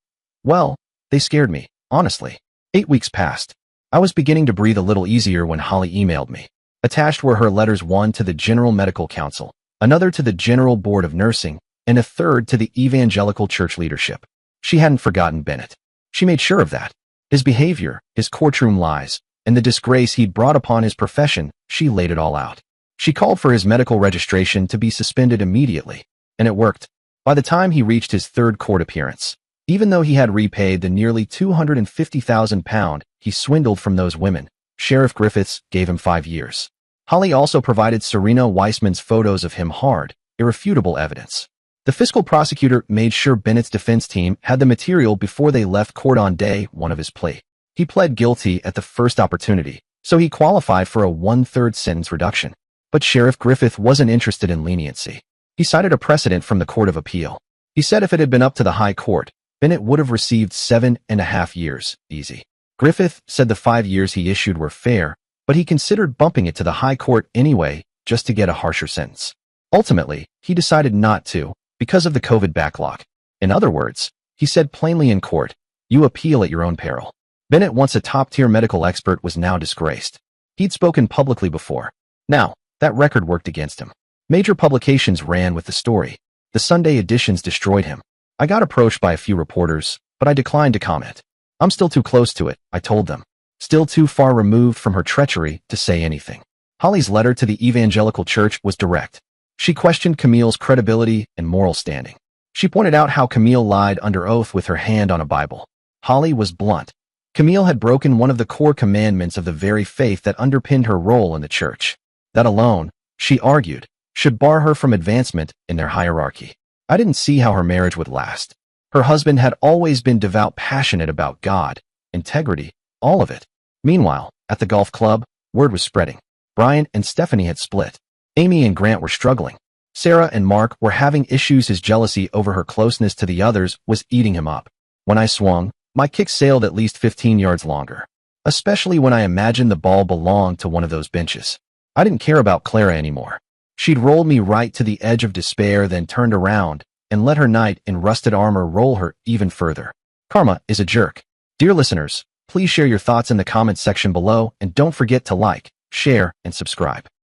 well, they scared me, honestly. 8 weeks passed. I was beginning to breathe a little easier when Holly emailed me. Attached were her letters, one to the General Medical Council, another to the General Board of Nursing, and a third to the Evangelical Church leadership. She hadn't forgotten Bennett. She made sure of that. His behavior, his courtroom lies, and the disgrace he'd brought upon his profession, she laid it all out. She called for his medical registration to be suspended immediately, and it worked. By the time he reached his third court appearance, even though he had repaid the nearly £250,000 he swindled from those women, Sheriff Griffiths gave him 5 years. Holly also provided Serena Weissman's photos of him, hard, irrefutable evidence. The fiscal prosecutor made sure Bennett's defense team had the material before they left court on day one of his plea. He pled guilty at the first opportunity, so he qualified for a 1/3 sentence reduction. But Sheriff Griffith wasn't interested in leniency. He cited a precedent from the Court of Appeal. He said if it had been up to the High Court, Bennett would have received 7.5 years, easy. Griffith said the 5 years he issued were fair, but he considered bumping it to the High Court anyway, just to get a harsher sentence. Ultimately, he decided not to, because of the COVID backlog. In other words, he said plainly in court, "You appeal at your own peril." Bennett, once a top-tier medical expert, was now disgraced. He'd spoken publicly before. Now, that record worked against him. Major publications ran with the story. The Sunday editions destroyed him. I got approached by a few reporters, but I declined to comment. I'm still too close to it, I told them. Still too far removed from her treachery to say anything. Holly's letter to the Evangelical Church was direct. She questioned Camille's credibility and moral standing. She pointed out how Camille lied under oath with her hand on a Bible. Holly was blunt. Camille had broken one of the core commandments of the very faith that underpinned her role in the church. That alone, she argued, should bar her from advancement in their hierarchy. I didn't see how her marriage would last. Her husband had always been devout, passionate about God, integrity, all of it. Meanwhile, at the golf club, word was spreading. Brian and Stephanie had split. Amy and Grant were struggling. Sarah and Mark were having issues. His jealousy over her closeness to the others was eating him up. When I swung, my kick sailed at least 15 yards longer, especially when I imagined the ball belonged to one of those benches. I didn't care about Clara anymore. She'd rolled me right to the edge of despair, then turned around and let her knight in rusted armor roll her even further. Karma is a jerk. Dear listeners, Please share your thoughts in the comments section below and don't forget to like, share, and subscribe.